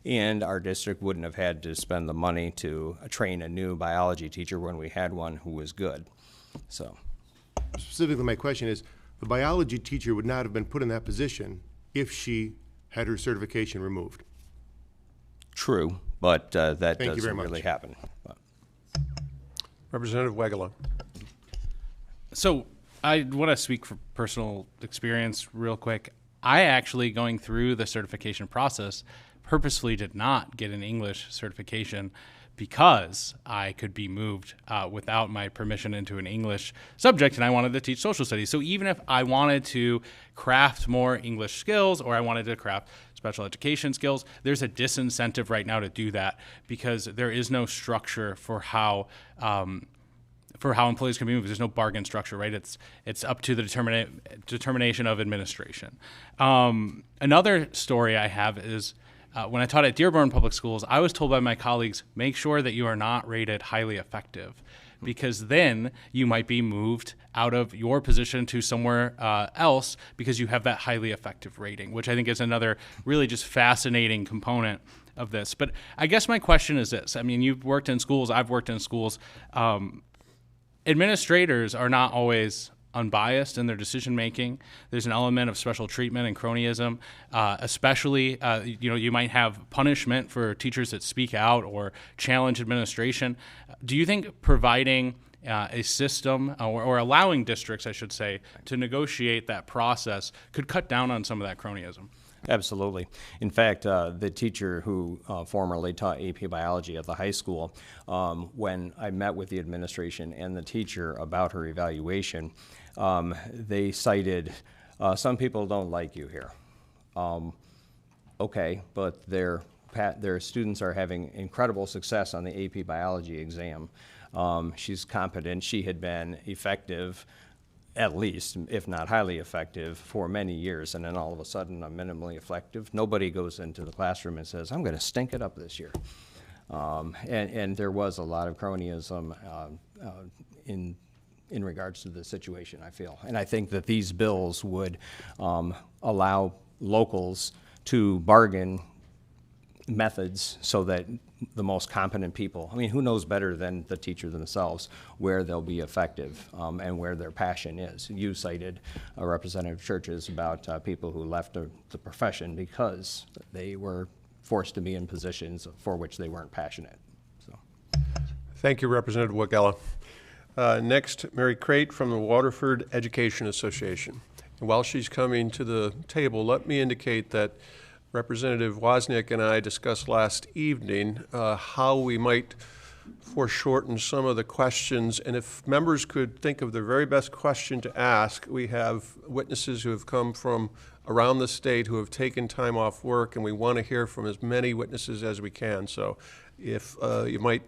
And our district wouldn't have had to spend the money to train a new biology teacher when we had one who was good. So, specifically, my question is, the biology teacher would not have been put in that position if she had her certification removed. True, but that Thank you very doesn't much. really happen. But. Representative Wegela. So I want to speak from personal experience real quick. I actually, going through the certification process, purposefully did not get an English certification because I could be moved without my permission into an English subject, and I wanted to teach social studies. So even if I wanted to craft more English skills or I wanted to craft special education skills, there's a disincentive right now to do that because there is no structure for how employees can be moved. There's no bargain structure, right? It's up to the determination of administration. Another story I have is when I taught at Dearborn Public Schools, I was told by my colleagues, make sure that you are not rated highly effective, because then you might be moved out of your position to somewhere else because you have that highly effective rating, which I think is another really just fascinating component of this. But I guess my question is this. I mean, you've worked in schools, I've worked in schools. Administrators are not always unbiased in their decision making. There's an element of special treatment and cronyism, especially you might have punishment for teachers that speak out or challenge administration. Do you think providing a system or allowing districts, I should say, to negotiate that process could cut down on some of that cronyism? Absolutely. In fact, the teacher who formerly taught AP biology at the high school, when I met with the administration and the teacher about her evaluation, they cited, some people don't like you here. Okay, but their students are having incredible success on the AP biology exam. She's competent. She had been effective, at least, if not highly effective, for many years, and then all of a sudden I'm minimally effective. Nobody goes into the classroom and says, I'm going to stink it up this year. And there was a lot of cronyism in regards to the situation, I feel. And I think that these bills would allow locals to bargain methods so that the most competent people, I mean, who knows better than the teacher themselves where they'll be effective and where their passion is. You cited Representative Churches about people who left the profession because they were forced to be in positions for which they weren't passionate. So. Thank you, Representative Wegela. Next, Mary Crate from the Waterford Education Association. And while she's coming to the table, let me indicate that Representative Wozniak and I discussed last evening how we might foreshorten some of the questions, and if members could think of the very best question to ask, we have witnesses who have come from around the state who have taken time off work, and we want to hear from as many witnesses as we can. So if you might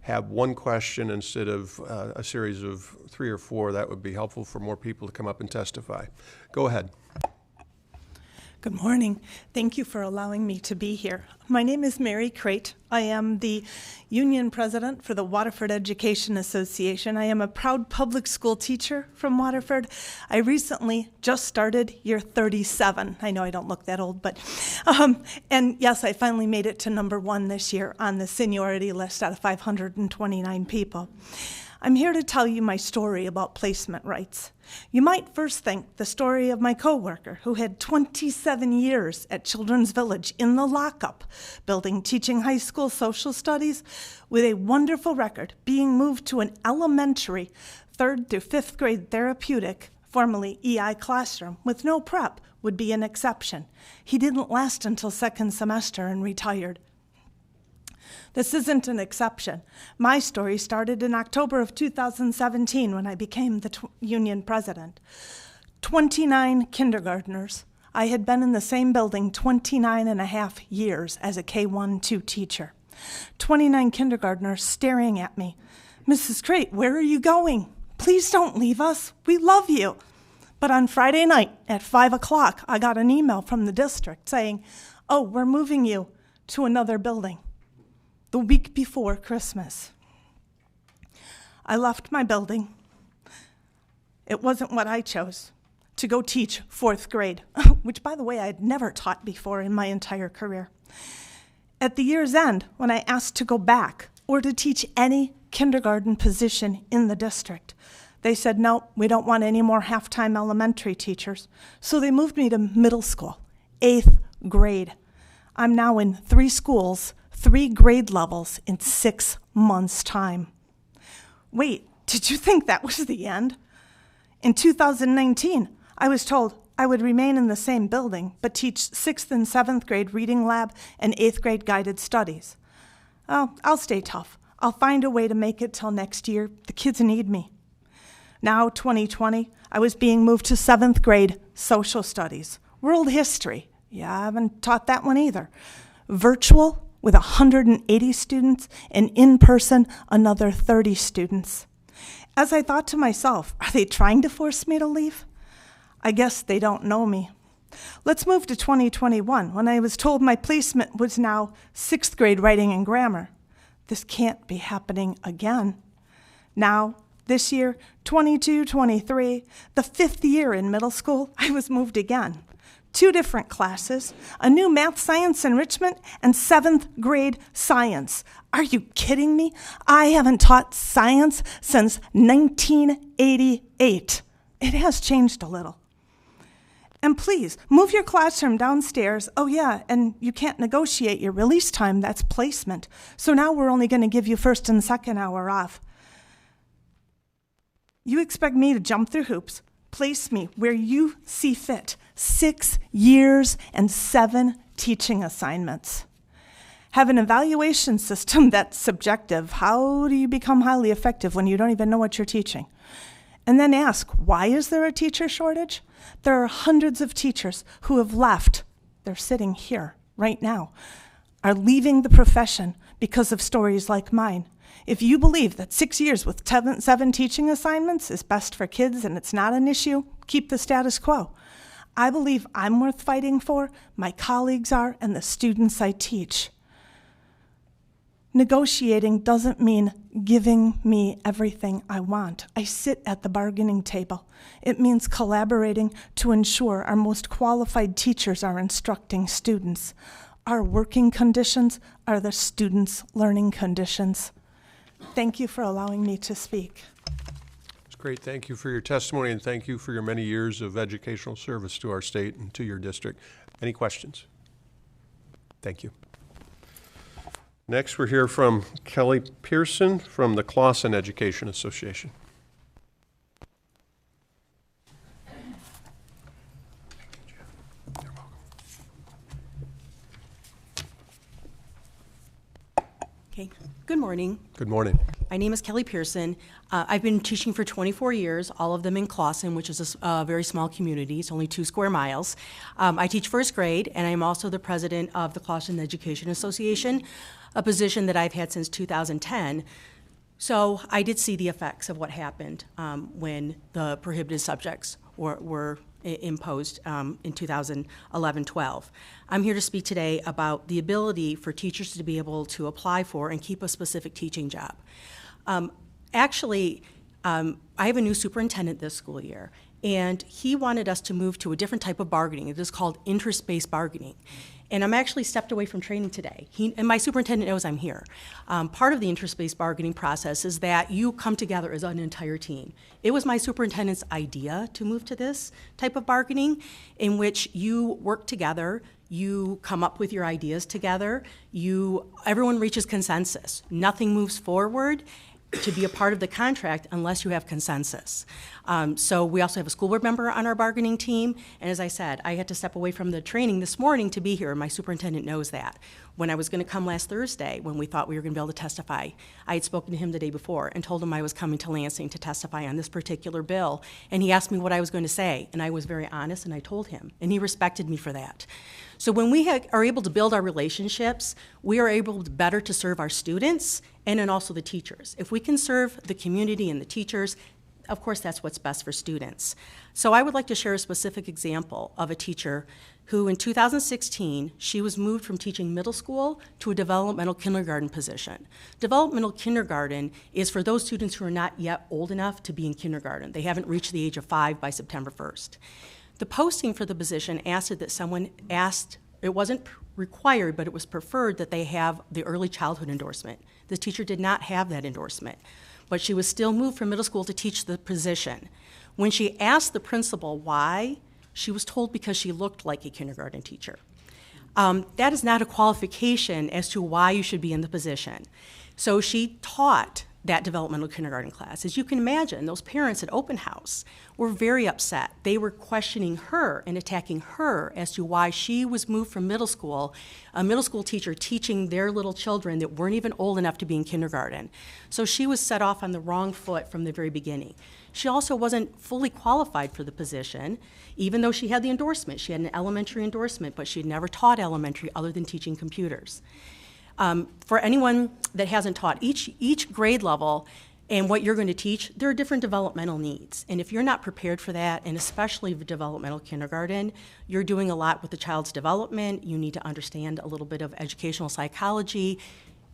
have one question instead of a series of 3 or 4, that would be helpful for more people to come up and testify. Go ahead. Good morning. Thank you for allowing me to be here. My name is Mary Crate. I am the union president for the Waterford Education Association. I am a proud public school teacher from Waterford. I recently just started year 37. I know I don't look that old, but, and yes, I finally made it to number 1 this year on the seniority list out of 529 people. I'm here to tell you my story about placement rights. You might first think the story of my coworker who had 27 years at Children's Village in the lockup building teaching high school social studies with a wonderful record being moved to an elementary 3rd to 5th grade therapeutic, formerly EI classroom with no prep would be an exception. He didn't last until 2nd semester and retired. This isn't an exception. My story started in October of 2017 when I became the union president. 29 kindergartners. I had been in the same building 29 and a half years as a K-1-2 teacher. 29 kindergartners staring at me. Mrs. Crate, where are you going? Please don't leave us. We love you. But on Friday night at 5 o'clock, I got an email from the district saying, oh, we're moving you to another building. The week before Christmas. I left my building. It wasn't what I chose, to go teach 4th grade, which, by the way, I had never taught before in my entire career. At the year's end, when I asked to go back or to teach any kindergarten position in the district, they said, no, we don't want any more half-time elementary teachers. So they moved me to middle school, 8th grade. I'm now in 3 schools, 3 grade levels in 6 months' time. Wait, did you think that was the end? In 2019, I was told I would remain in the same building, but teach 6th and 7th grade reading lab and 8th grade guided studies. Oh, I'll stay tough. I'll find a way to make it till next year. The kids need me. Now, 2020, I was being moved to 7th grade social studies. World history. Yeah, I haven't taught that one either. Virtual with 180 students, and in person, another 30 students. As I thought to myself, are they trying to force me to leave? I guess they don't know me. Let's move to 2021, when I was told my placement was now 6th grade writing and grammar. This can't be happening again. Now, this year, 22-23, the 5th year in middle school, I was moved again. 2 different classes, a new math science enrichment, and 7th grade science. Are you kidding me? I haven't taught science since 1988. It has changed a little. And please, move your classroom downstairs. Oh yeah, and you can't negotiate your release time, that's placement. So now we're only going to give you 1st and 2nd hour off. You expect me to jump through hoops, place me where you see fit. 6 years and 7 teaching assignments. Have an evaluation system that's subjective. How do you become highly effective when you don't even know what you're teaching? And then ask, why is there a teacher shortage? There are hundreds of teachers who have left. They're sitting here right now, are leaving the profession because of stories like mine. If you believe that 6 years with 7 teaching assignments is best for kids and it's not an issue, keep the status quo. I believe I'm worth fighting for, my colleagues are, and the students I teach. Negotiating doesn't mean giving me everything I want. I sit at the bargaining table. It means collaborating to ensure our most qualified teachers are instructing students. Our working conditions are the students' learning conditions. Thank you for allowing me to speak. It's great. Thank you for your testimony, and thank you for your many years of educational service to our state and to your district. Any questions? Thank you. Next, we'll hear from Kelly Pearson from the Clausen Education Association. Okay. Good morning. Good morning. My name is Kelly Pearson. I've been teaching for 24 years, all of them in Clawson, which is a very small community. It's only 2 square miles. I teach first grade, and I'm also the president of the Clawson Education Association, a position that I've had since 2010. So I did see the effects of what happened when the prohibited subjects were imposed in 2011-12. I'm here to speak today about the ability for teachers to be able to apply for and keep a specific teaching job. Actually, I have a new superintendent this school year, and he wanted us to move to a different type of bargaining. It is called interest-based bargaining. And I'm actually stepped away from training today. And my superintendent knows I'm here. Part of the interest-based bargaining process is that you come together as an entire team. It was my superintendent's idea to move to this type of bargaining in which you work together, you come up with your ideas together, everyone reaches consensus. Nothing moves forward to be a part of the contract unless you have consensus. So we also have a school board member on our bargaining team, and as I said, I had to step away from the training this morning to be here, and my superintendent knows that. When I was going to come last Thursday, when we thought we were going to be able to testify, I had spoken to him the day before and told him I was coming to Lansing to testify on this particular bill, and he asked me what I was going to say, and I was very honest, and I told him, and he respected me for that. So when we are able to build our relationships, we are able to better to serve our students and then also the teachers. If we can serve the community and the teachers, of course that's what's best for students. So I would like to share a specific example of a teacher who in 2016, she was moved from teaching middle school to a developmental kindergarten position. Developmental kindergarten is for those students who are not yet old enough to be in kindergarten. They haven't reached the age of 5 by September 1st. The posting for the position asked that someone asked, it wasn't required, but it was preferred that they have the early childhood endorsement. The teacher did not have that endorsement, but she was still moved from middle school to teach the position. When she asked the principal why, she was told because she looked like a kindergarten teacher. That is not a qualification as to why you should be in the position. So she taught that developmental kindergarten class. As you can imagine, those parents at open house were very upset. They were questioning her and attacking her as to why she was moved from middle school, a middle school teacher teaching their little children that weren't even old enough to be in kindergarten. So she was set off on the wrong foot from the very beginning. She also wasn't fully qualified for the position, even though she had the endorsement. She had an elementary endorsement, but she had never taught elementary other than teaching computers. For anyone that hasn't taught, each grade level and what you're going to teach, there are different developmental needs. And if you're not prepared for that, and especially the developmental kindergarten, you're doing a lot with the child's development. You need to understand a little bit of educational psychology,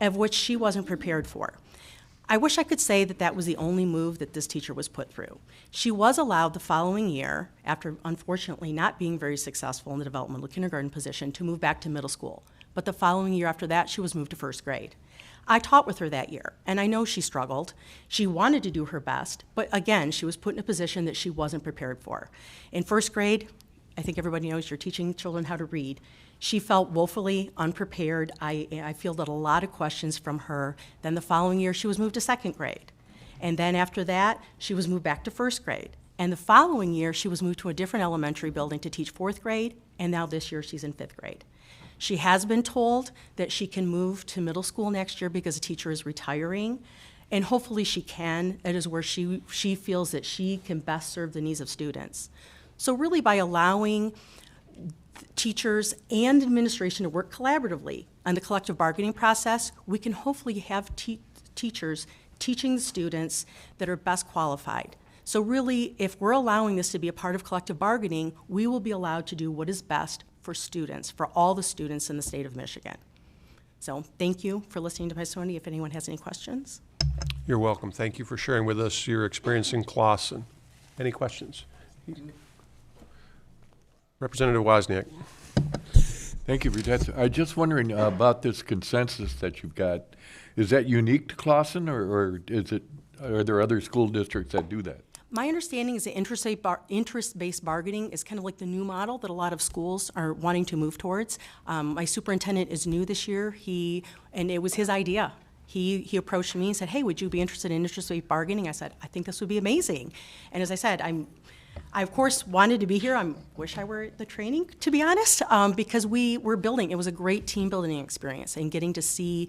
of which she wasn't prepared for. I wish I could say that that was the only move that this teacher was put through. She was allowed the following year, after unfortunately not being very successful in the developmental kindergarten position, to move back to middle school. But the following year after that, she was moved to first grade. I taught with her that year, and I know she struggled. She wanted to do her best, but again, she was put in a position that she wasn't prepared for. In first grade, I think everybody knows you're teaching children how to read. She felt woefully unprepared. I fielded a lot of questions from her. Then the following year, she was moved to second grade. And then after that, she was moved back to first grade. And the following year, she was moved to a different elementary building to teach fourth grade, and now this year she's in fifth grade. She has been told that she can move to middle school next year because a teacher is retiring, and hopefully she can. It is where she feels that she can best serve the needs of students. So really by allowing teachers and administration to work collaboratively on the collective bargaining process, we can hopefully have teachers teaching the students that are best qualified. So really, if we're allowing this to be a part of collective bargaining, we will be allowed to do what is best for students, for all the students in the state of Michigan. So thank you for listening to my testimony. If anyone has any questions. You're welcome. Thank you for sharing with us your experience in Clawson. Any questions? Representative Wozniak. Thank you for that. I'm just wondering about this consensus that you've got. Is that unique to Clawson, or are there other school districts that do that? My understanding is that interest-based bargaining is kind of like the new model that a lot of schools are wanting to move towards. My superintendent is new this year, and it was his idea. He approached me and said, hey, would you be interested in interest-based bargaining? I said, I think this would be amazing. And as I said, I of course wanted to be here. I wish I were at the training, to be honest, because we were building. It was a great team building experience, and getting to see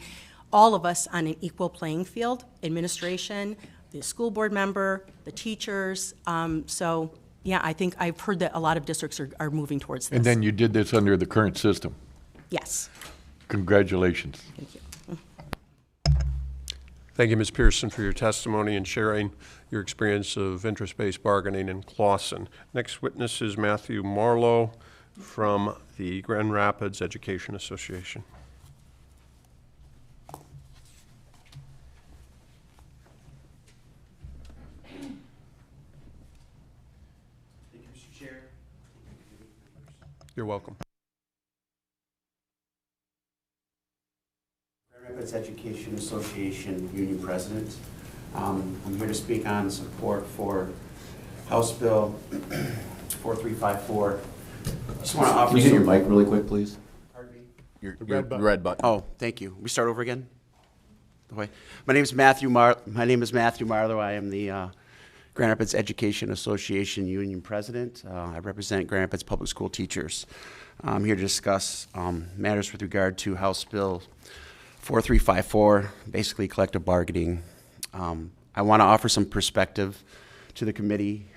all of us on an equal playing field, administration, the school board member, the teachers. So, yeah, I think I've heard that a lot of districts are moving towards this. And then you did this under the current system. Yes. Congratulations. Thank you. Thank you, Ms. Pearson, for your testimony and sharing your experience of interest-based bargaining in Clawson. Next witness is Matthew Marlowe from the Grand Rapids Education Association. Thank you, Mr. Chair. You're welcome. Grand Rapids Education Association Union President. I'm here to speak on support for House Bill 4354. Just want to offer. Can you hit your mic really quick, please? Pardon me? Your red button. Oh, thank you. We start over again. My name is Matthew Marlowe. I am the Grand Rapids Education Association Union President. I represent Grand Rapids Public School teachers. I'm here to discuss matters with regard to House Bill 4354, basically collective bargaining. I want to offer some perspective to the committee.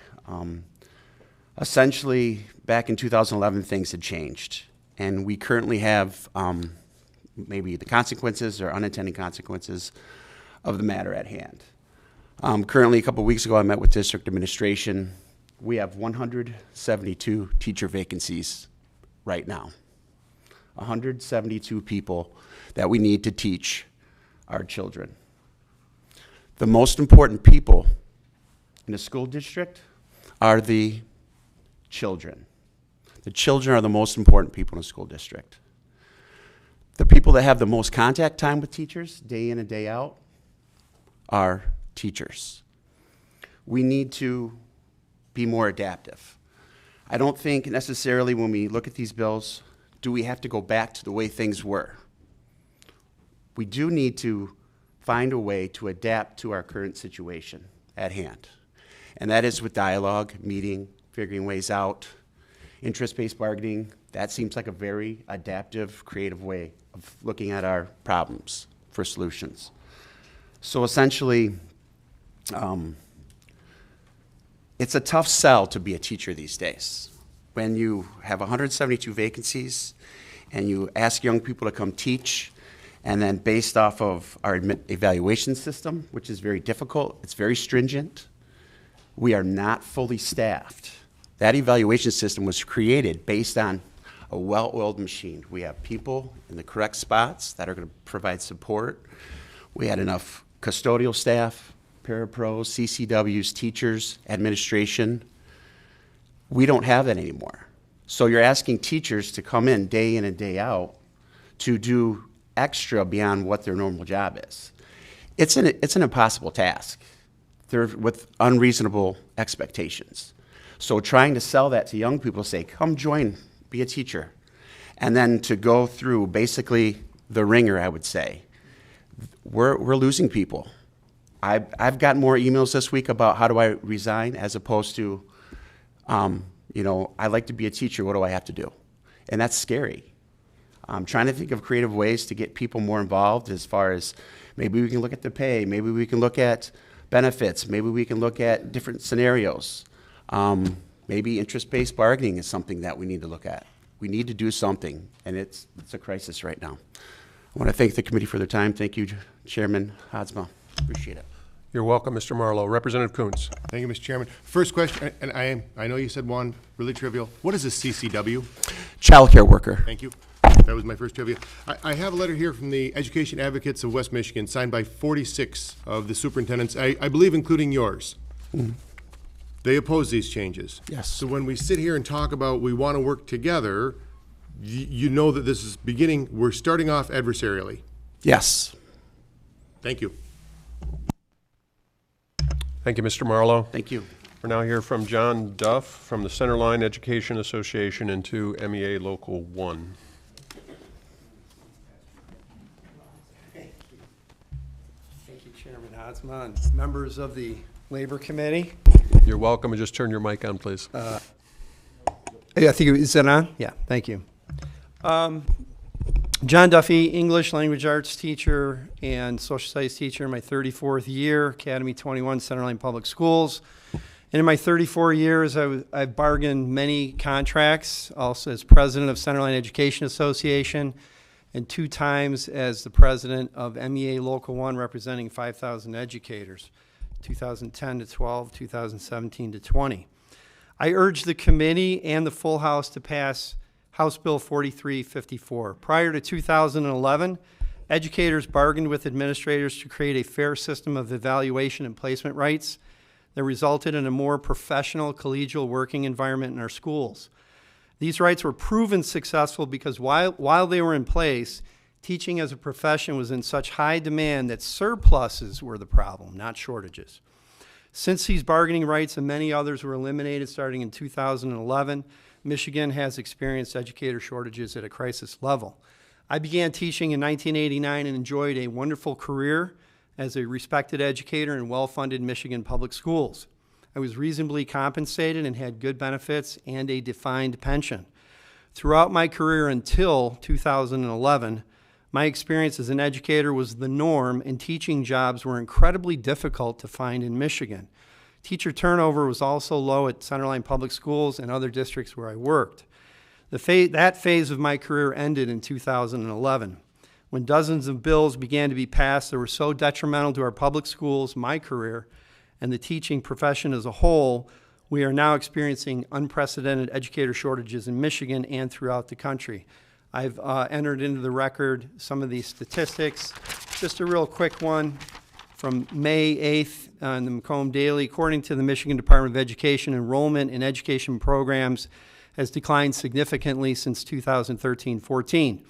Essentially, back in 2011, things had changed, and we currently have maybe the consequences or unintended consequences of the matter at hand. Currently, a couple weeks ago, I met with district administration. We have 172 teacher vacancies right now. 172 people that we need to teach our children. The most important people in the school district are the children. The children are the most important people in the school district. The people that have the most contact time with teachers, day in and day out, are teachers. We need to be more adaptive. I don't think necessarily when we look at these bills, do we have to go back to the way things were. We do need to find a way to adapt to our current situation at hand. And that is with dialogue, meeting, figuring ways out, interest-based bargaining. That seems like a very adaptive, creative way of looking at our problems for solutions. So essentially, it's a tough sell to be a teacher these days. When you have 172 vacancies and you ask young people to come teach, and then based off of our evaluation system, which is very difficult, it's very stringent, we are not fully staffed. That evaluation system was created based on a well-oiled machine. We have people in the correct spots that are going to provide support. We had enough custodial staff, parapros, CCWs, teachers, administration. We don't have that anymore. So you're asking teachers to come in and day out to do extra beyond what their normal job is. It's an impossible task. They're with unreasonable expectations. So trying to sell that to young people, say, come join, be a teacher, and then to go through basically the ringer, I would say, we're losing people. I've gotten more emails this week about how do I resign as opposed to, I'd like to be a teacher, what do I have to do? And that's scary. I'm trying to think of creative ways to get people more involved as far as maybe we can look at the pay, maybe we can look at benefits, maybe we can look at different scenarios. Maybe interest-based bargaining is something that we need to look at. We need to do something, and it's a crisis right now. I want to thank the committee for their time. Thank you, Chairman Hadsma. Appreciate it. You're welcome, Mr. Marlowe. Representative Coons. Thank you, Mr. Chairman. First question, and I know you said one, really trivial. What is a CCW? Child care worker. Thank you. That was my first trivia. I have a letter here from the Education Advocates of West Michigan, signed by 46 of the superintendents, I believe including yours. Mm-hmm. They oppose these changes. Yes. So when we sit here and talk about we want to work together, you know that this is we're starting off adversarially. Yes. Thank you. Thank you, Mr. Marlowe. Thank you. We're now here from John Duff from the Centerline Education Association and to MEA Local 1. Thank you, Chairman Hadsma, and members of the Labor Committee. You're welcome, and just turn your mic on, please. Yeah, I think is that on? Yeah, thank you. John Duffy, English Language Arts teacher and social studies teacher in my 34th year, Academy 21, Centerline Public Schools. And in my 34 years, I've bargained many contracts, also as president of Centerline Education Association, and 2 times as the president of MEA Local 1, representing 5,000 educators, 2010 to 12, 2017 to 20. I urge the committee and the full House to pass House Bill 4354. Prior to 2011, educators bargained with administrators to create a fair system of evaluation and placement rights that resulted in a more professional, collegial working environment in our schools. These rights were proven successful because while they were in place, teaching as a profession was in such high demand that surpluses were the problem, not shortages. Since these bargaining rights and many others were eliminated starting in 2011, Michigan has experienced educator shortages at a crisis level. I began teaching in 1989 and enjoyed a wonderful career as a respected educator in well-funded Michigan public schools. I was reasonably compensated and had good benefits and a defined pension. Throughout my career until 2011, my experience as an educator was the norm, and teaching jobs were incredibly difficult to find in Michigan. Teacher turnover was also low at Centerline Public Schools and other districts where I worked. That phase of my career ended in 2011, when dozens of bills began to be passed that were so detrimental to our public schools, my career, and the teaching profession as a whole. We are now experiencing unprecedented educator shortages in Michigan and throughout the country. I've entered into the record some of these statistics. Just a real quick one from May 8th in the Macomb Daily. According to the Michigan Department of Education, enrollment in education programs has declined significantly since 2013-14.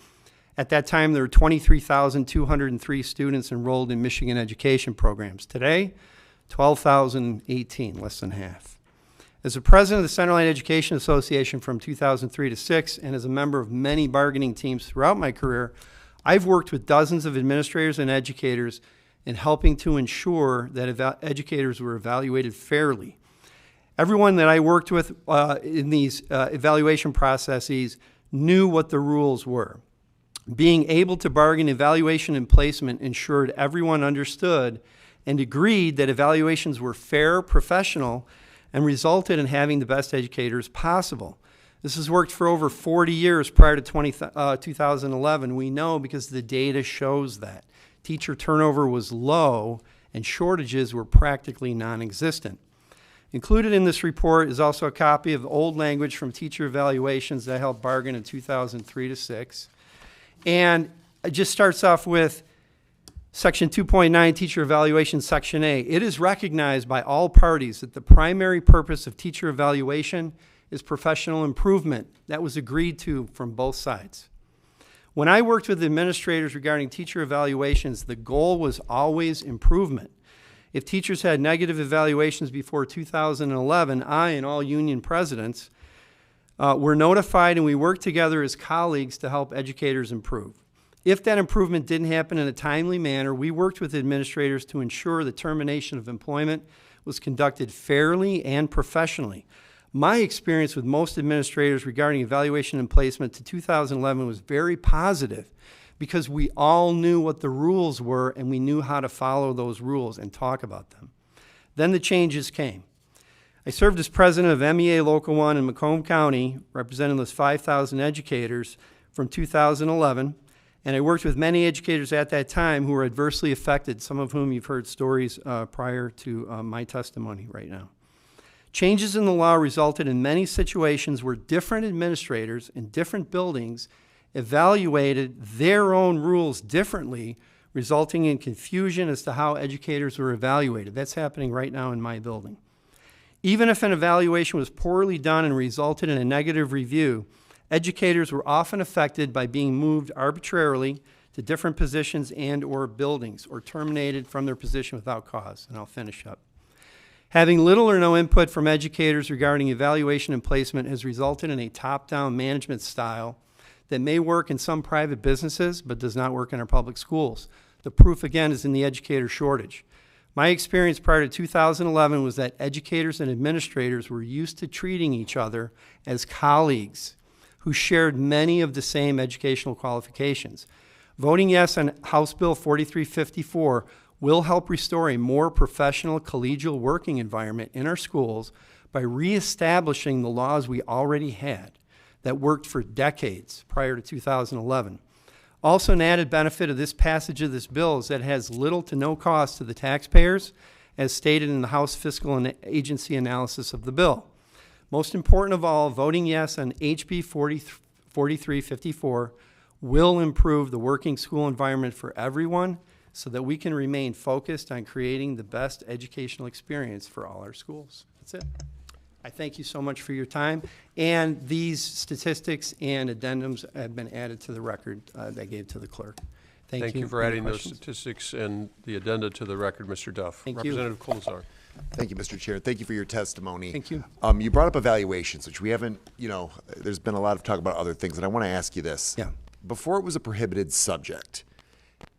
At that time, there were 23,203 students enrolled in Michigan education programs. Today, 12,018, less than half. As a president of the Centerline Education Association from 2003 to 6, and as a member of many bargaining teams throughout my career, I've worked with dozens of administrators and educators in helping to ensure that educators were evaluated fairly. Everyone that I worked with in these evaluation processes knew what the rules were. Being able to bargain evaluation and placement ensured everyone understood and agreed that evaluations were fair, professional, and resulted in having the best educators possible. This has worked for over 40 years prior to 2011. We know because the data shows that. Teacher turnover was low and shortages were practically non-existent. Included in this report is also a copy of old language from teacher evaluations that I helped bargain in 2003 to 6. And it just starts off with Section 2.9, Teacher Evaluation, Section A. It is recognized by all parties that the primary purpose of teacher evaluation is professional improvement. That was agreed to from both sides. When I worked with administrators regarding teacher evaluations, the goal was always improvement. If teachers had negative evaluations before 2011, I and all union presidents were notified, and we worked together as colleagues to help educators improve. If that improvement didn't happen in a timely manner, we worked with administrators to ensure the termination of employment was conducted fairly and professionally. My experience with most administrators regarding evaluation and placement to 2011 was very positive because we all knew what the rules were and we knew how to follow those rules and talk about them. Then the changes came. I served as president of MEA Local 1 in Macomb County, representing those 5,000 educators from 2011, and I worked with many educators at that time who were adversely affected, some of whom you've heard stories prior to my testimony right now. Changes in the law resulted in many situations where different administrators in different buildings evaluated their own rules differently, resulting in confusion as to how educators were evaluated. That's happening right now in my building. Even if an evaluation was poorly done and resulted in a negative review, educators were often affected by being moved arbitrarily to different positions and/or buildings or terminated from their position without cause. And I'll finish up. Having little or no input from educators regarding evaluation and placement has resulted in a top-down management style that may work in some private businesses but does not work in our public schools. The proof, again, is in the educator shortage. My experience prior to 2011 was that educators and administrators were used to treating each other as colleagues. who shared many of the same educational qualifications. Voting yes on House Bill 4354 will help restore a more professional collegial working environment in our schools by reestablishing the laws we already had that worked for decades prior to 2011. Also, an added benefit of this passage of this bill is that it has little to no cost to the taxpayers, as stated in the House Fiscal and Agency analysis of the bill. Most important of all, voting yes on HB 4354 will improve the working school environment for everyone so that we can remain focused on creating the best educational experience for all our schools. That's it. I thank you so much for your time. And these statistics and addendums have been added to the record that I gave to the clerk. Thank you for adding those statistics and the addenda to the record, Mr. Duff. Thank you. Representative Colasar. Thank you, Mr. Chair. Thank you for your testimony. Thank you. You brought up evaluations, which we haven't, there's been a lot of talk about other things, and I want to ask you this. Yeah. Before it was a prohibited subject,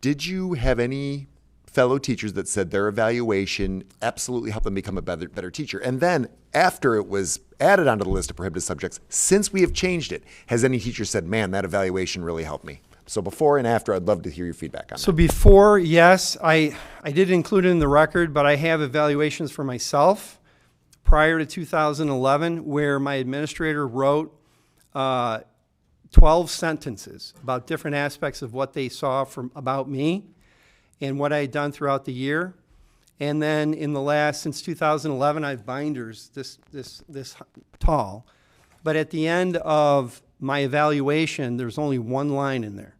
did you have any fellow teachers that said their evaluation absolutely helped them become a better teacher? And then after it was added onto the list of prohibited subjects, since we have changed it, has any teacher said, man, that evaluation really helped me? So before and after, I'd love to hear your feedback on that. So before, yes, I did include it in the record, but I have evaluations for myself prior to 2011 where my administrator wrote 12 sentences about different aspects of what they saw about me and what I had done throughout the year. And then since 2011, I have binders this tall. But at the end of my evaluation, there's only one line in there.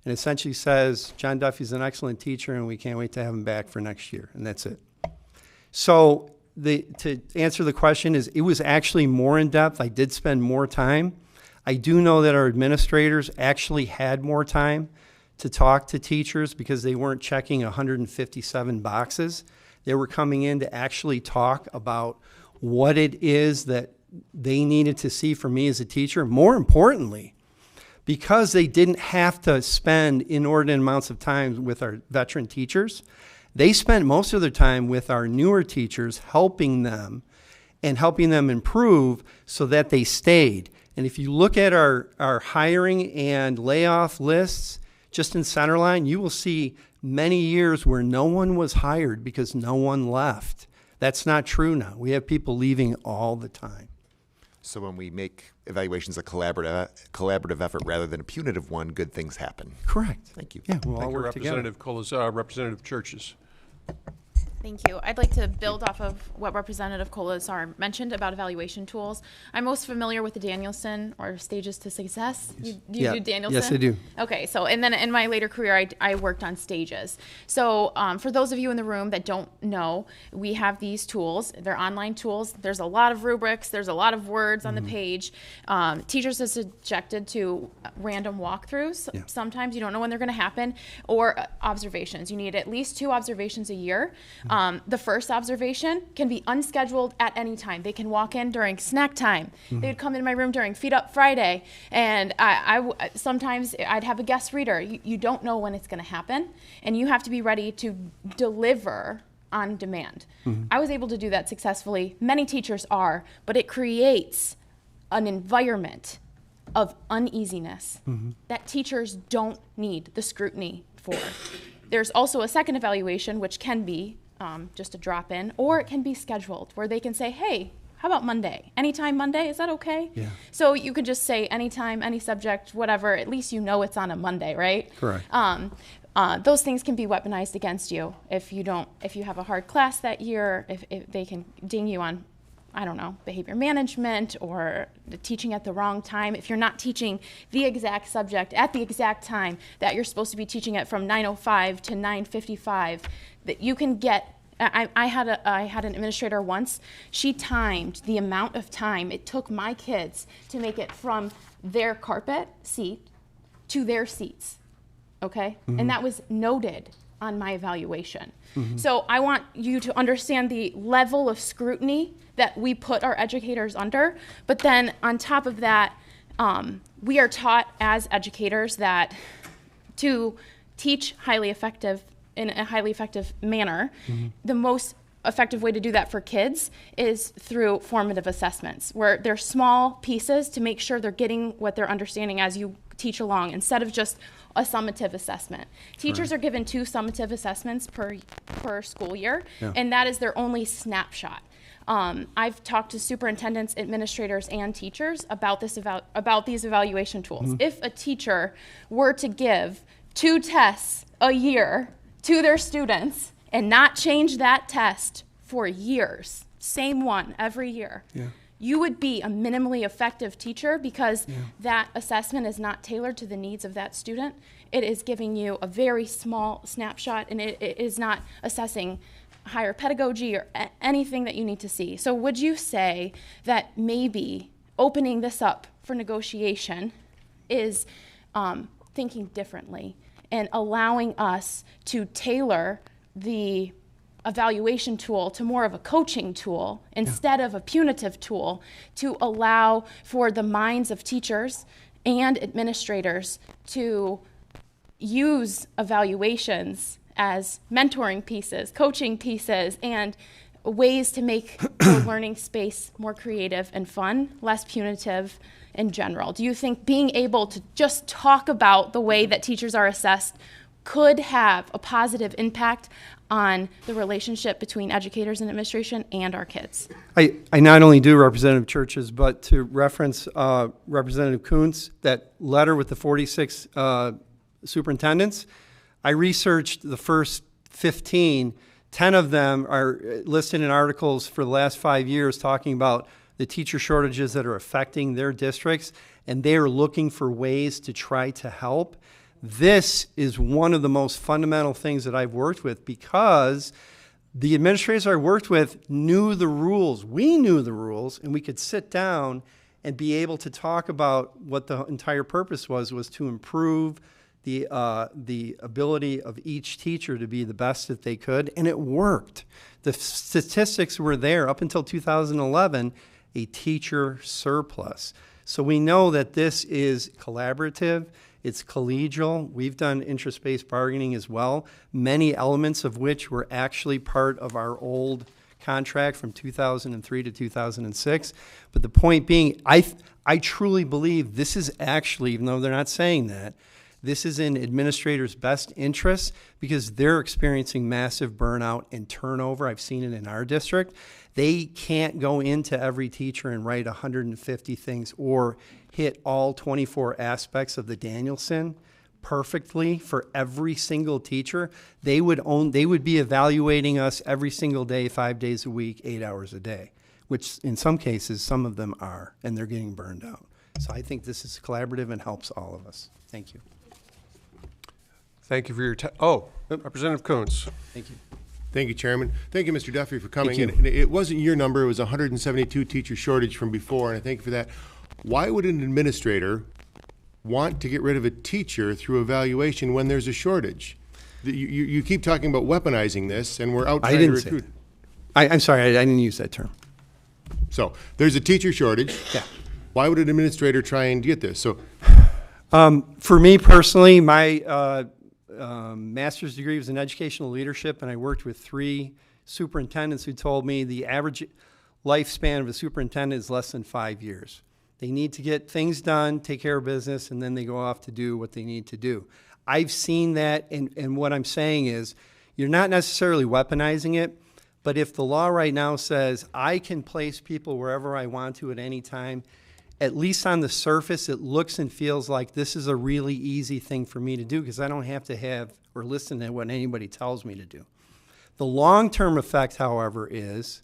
And it essentially says, John Duffy's an excellent teacher and we can't wait to have him back for next year. And that's it. So to answer the question it was actually more in depth. I did spend more time. I do know that our administrators actually had more time to talk to teachers because they weren't checking 157 boxes. They were coming in to actually talk about what it is that they needed to see from me as a teacher. More importantly, because they didn't have to spend inordinate amounts of time with our veteran teachers, they spent most of their time with our newer teachers, helping them and helping them improve so that they stayed. And if you look at our hiring and layoff lists, just in Centerline, you will see many years where no one was hired because no one left. That's not true now. We have people leaving all the time. So when we make evaluations a collaborative effort rather than a punitive one, good things happen. Correct. Thank you. Yeah, we'll all Thank you, work together. Representative Colasar. Representative Churches. Thank you. I'd like to build off of what Representative Colasar mentioned about evaluation tools. I'm most familiar with the Danielson or Stages to Success. You do Danielson? Yes, I do. Okay, so and then in my later career, I worked on Stages. So for those of you in the room that don't know, we have these tools. They're online tools. There's a lot of rubrics. There's a lot of words on the page. Teachers are subjected to random walkthroughs. Yeah. Sometimes you don't know when they're going to happen, or observations. You need at least 2 observations a year. The first observation can be unscheduled at any time. They can walk in during snack time. They would come in my room during Feed Up Friday, and sometimes I'd have a guest reader. You don't know when it's going to happen, and you have to be ready to deliver on demand. I was able to do that successfully. Many teachers are, but it creates an environment of uneasiness that teachers don't need the scrutiny for. There's also a second evaluation, which can be just a drop in, or it can be scheduled where they can say, hey, how about Monday? Anytime Monday, is that okay? Yeah. So you could just say anytime, any subject, whatever, at least you know it's on a Monday, right? Correct. Those things can be weaponized against you if you have a hard class that year, if they can ding you on, I don't know, behavior management or the teaching at the wrong time. If you're not teaching the exact subject at the exact time that you're supposed to be teaching it from 9:05 to 9:55, that you can get. I had an administrator once. She timed the amount of time it took my kids to make it from their carpet seat to their seats. Okay, and that was noted on my evaluation. So I want you to understand the level of scrutiny that we put our educators under, but then on top of that, we are taught as educators that to teach in a highly effective manner, the most effective way to do that for kids is through formative assessments, where they're small pieces to make sure they're getting what they're understanding as you teach along, instead of just a summative assessment. Teachers are given 2 summative assessments per school year, and that is their only snapshot. I've talked to superintendents, administrators, and teachers about these evaluation tools. If a teacher were to give 2 tests a year to their students and not change that test for years, same one every year, you would be a minimally effective teacher, because that assessment is not tailored to the needs of that student. It is giving you a very small snapshot, and it is not assessing higher pedagogy or anything that you need to see. So would you say that maybe opening this up for negotiation is thinking differently and allowing us to tailor the evaluation tool to more of a coaching tool instead of a punitive tool, to allow for the minds of teachers and administrators to use evaluations as mentoring pieces, coaching pieces, and ways to make the learning space more creative and fun, less punitive in general? Do you think being able to just talk about the way that teachers are assessed could have a positive impact on the relationship between educators and administration and our kids? I not only do, Representative Churches, but to reference Representative Kuntz, that letter with the 46 superintendents, I researched the first 15. 10 of them are listed in articles for the last 5 years talking about the teacher shortages that are affecting their districts, and they are looking for ways to try to help. This is one of the most fundamental things that I've worked with, because the administrators I worked with knew the rules. We knew the rules, and we could sit down and be able to talk about what the entire purpose was to improve the ability of each teacher to be the best that they could, and it worked. The statistics were there up until 2011, a teacher surplus. So we know that this is collaborative, it's collegial. We've done interest-based bargaining as well, many elements of which were actually part of our old contract from 2003 to 2006. But the point being, I truly believe this is actually, even though they're not saying that, this is in administrators' best interest, because they're experiencing massive burnout and turnover. I've seen it in our district. They can't go into every teacher and write 150 things or hit all 24 aspects of the Danielson perfectly for every single teacher. They would be evaluating us every single day, 5 days a week, 8 hours a day, which in some cases, some of them are, and they're getting burned out. So I think this is collaborative and helps all of us. Thank you. Thank you for your Representative Kuntz. Thank you. Thank you, Chairman. Thank you, Mr. Duffy, for coming. Thank you. And it wasn't your number, it was 172 teacher shortage from before, and I thank you for that. Why would an administrator want to get rid of a teacher through evaluation when there's a shortage? You keep talking about weaponizing this, and we're out trying to recruit. I'm sorry, I didn't use that term. So there's a teacher shortage. Yeah. Why would an administrator try and get this? So, for me personally, my master's degree was in educational leadership, and I worked with 3 superintendents who told me the average lifespan of a superintendent is less than 5 years. They need to get things done, take care of business, and then they go off to do what they need to do. I've seen that, and what I'm saying is, you're not necessarily weaponizing it, but if the law right now says I can place people wherever I want to at any time, at least on the surface, it looks and feels like this is a really easy thing for me to do, because I don't have to have or listen to what anybody tells me to do. The long-term effect, however, is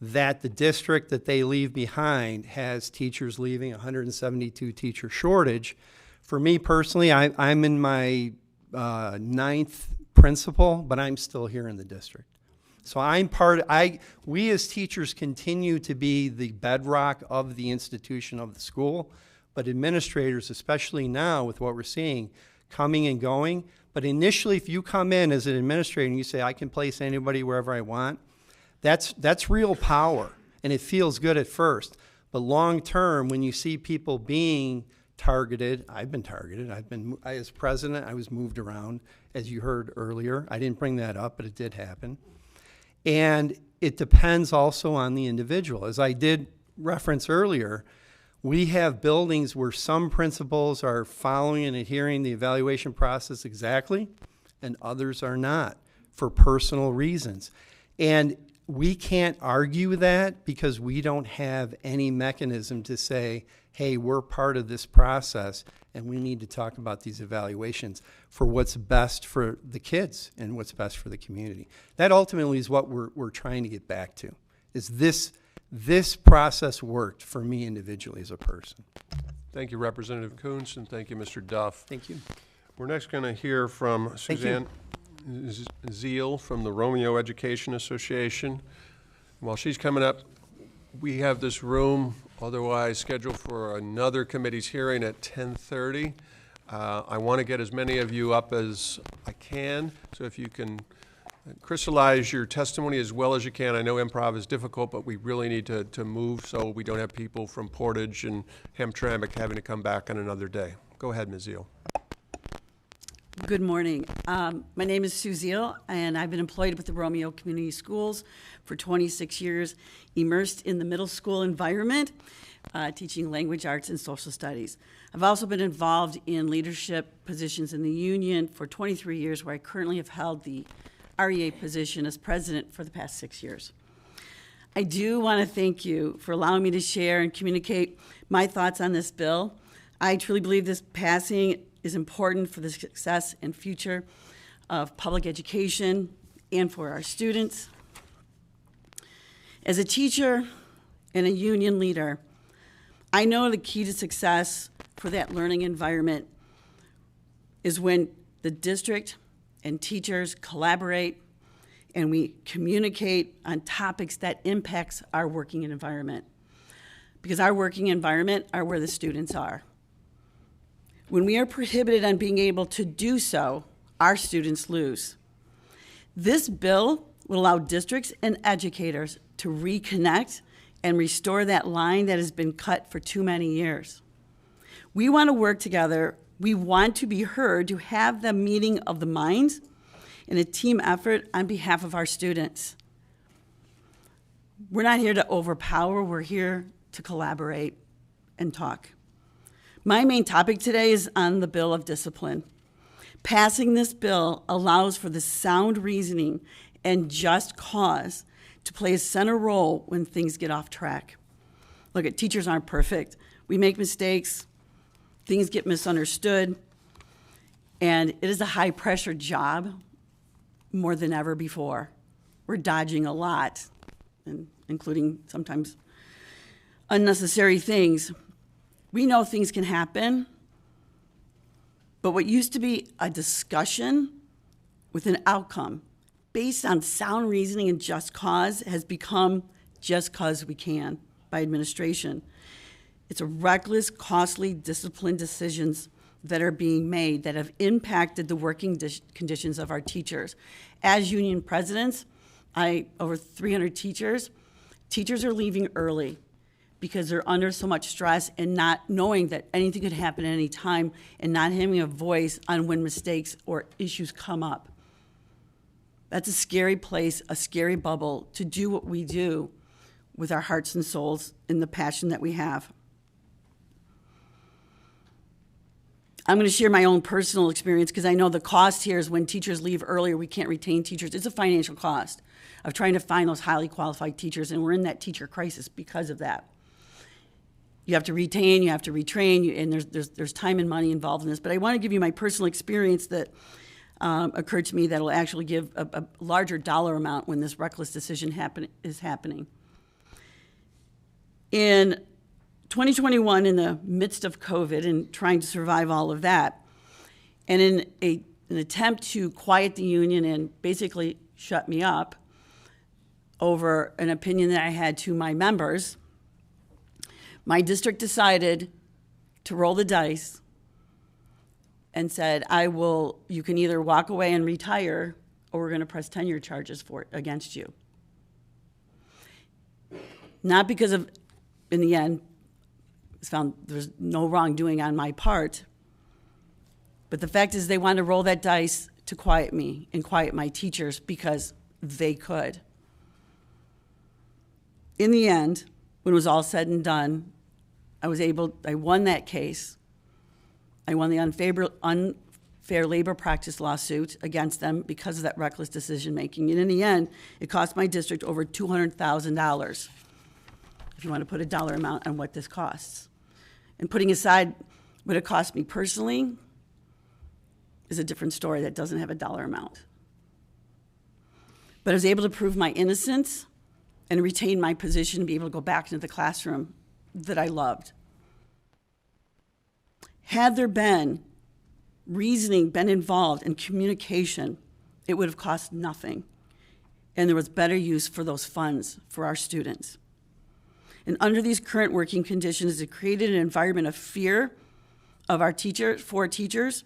that the district that they leave behind has teachers leaving, 172 teacher shortage. For me personally, I'm in my 9th principal, but I'm still here in the district. So we as teachers continue to be the bedrock of the institution of the school, but administrators, especially now with what we're seeing, coming and going. But initially, if you come in as an administrator and you say, I can place anybody wherever I want, that's real power, and it feels good at first. But long term, when you see people being targeted, I've been targeted. As president, I was moved around, as you heard earlier. I didn't bring that up, but it did happen. And it depends also on the individual. As I did reference earlier, we have buildings where some principals are following and adhering the evaluation process exactly, and others are not for personal reasons. And we can't argue that because we don't have any mechanism to say, hey, we're part of this process and we need to talk about these evaluations for what's best for the kids and what's best for the community. That ultimately is what we're trying to get back to, is this process worked for me individually as a person. Thank you, Representative Kuntz, and thank you, Mr. Duff. Thank you. We're next going to hear from Suzanne Zeal from the Romeo Education Association. While she's coming up, we have this room otherwise scheduled for another committee's hearing at 10:30. I want to get as many of you up as I can, so if you can crystallize your testimony as well as you can. I know improv is difficult, but we really need to move so we don't have people from Portage and Hamtramck having to come back on another day. Go ahead, Ms. Zeal. Good morning. My name is Sue Zeal, and I've been employed with the Romeo Community Schools for 26 years, immersed in the middle school environment, teaching language arts and social studies. I've also been involved in leadership positions in the union for 23 years, where I currently have held the REA position as president for the past 6 years. I do want to thank you for allowing me to share and communicate my thoughts on this bill. I truly believe this passing is important for the success and future of public education and for our students. As a teacher and a union leader, I know the key to success for that learning environment is when the district and teachers collaborate and we communicate on topics that impacts our working environment. Because our working environment are where the students are. When we are prohibited on being able to do so, our students lose. This bill will allow districts and educators to reconnect and restore that line that has been cut for too many years. We want to work together. We want to be heard, to have the meeting of the minds in a team effort on behalf of our students. We're not here to overpower, we're here to collaborate and talk. My main topic today is on the bill of discipline. Passing this bill allows for the sound reasoning and just cause to play a center role when things get off track. Look, teachers aren't perfect. We make mistakes, things get misunderstood, and it is a high-pressure job more than ever before. We're dodging a lot, including sometimes unnecessary things. We know things can happen, but what used to be a discussion with an outcome based on sound reasoning and just cause has become just cause we can by administration. It's a reckless, costly, disciplined decisions that are being made that have impacted the working conditions of our teachers. As union presidents, over 300 teachers are leaving early because they're under so much stress and not knowing that anything could happen at any time and not having a voice on when mistakes or issues come up. That's a scary place, a scary bubble to do what we do with our hearts and souls and the passion that we have. I'm going to share my own personal experience because I know the cost here is when teachers leave earlier, we can't retain teachers. It's a financial cost of trying to find those highly qualified teachers, and we're in that teacher crisis because of that. You have to retain, you have to retrain, and there's time and money involved in this. But I want to give you my personal experience that occurred to me that will actually give a larger dollar amount when this reckless decision is happening. In 2021, in the midst of COVID and trying to survive all of that, and in an attempt to quiet the union and basically shut me up over an opinion that I had to my members, my district decided to roll the dice and said, you can either walk away and retire, or we're going to press tenure charges against you. Not because of, in the end, it's found there's no wrongdoing on my part, but the fact is they wanted to roll that dice to quiet me and quiet my teachers because they could. In the end, when it was all said and done, I won that case. I won the unfair labor practice lawsuit against them because of that reckless decision-making. And in the end, it cost my district over $200,000, if you want to put a dollar amount on what this costs. And putting aside what it cost me personally is a different story that doesn't have a dollar amount. But I was able to prove my innocence and retain my position to be able to go back into the classroom that I loved. Had there been reasoning been involved in communication, it would have cost nothing. And there was better use for those funds for our students. And under these current working conditions, it created an environment of fear of our for teachers,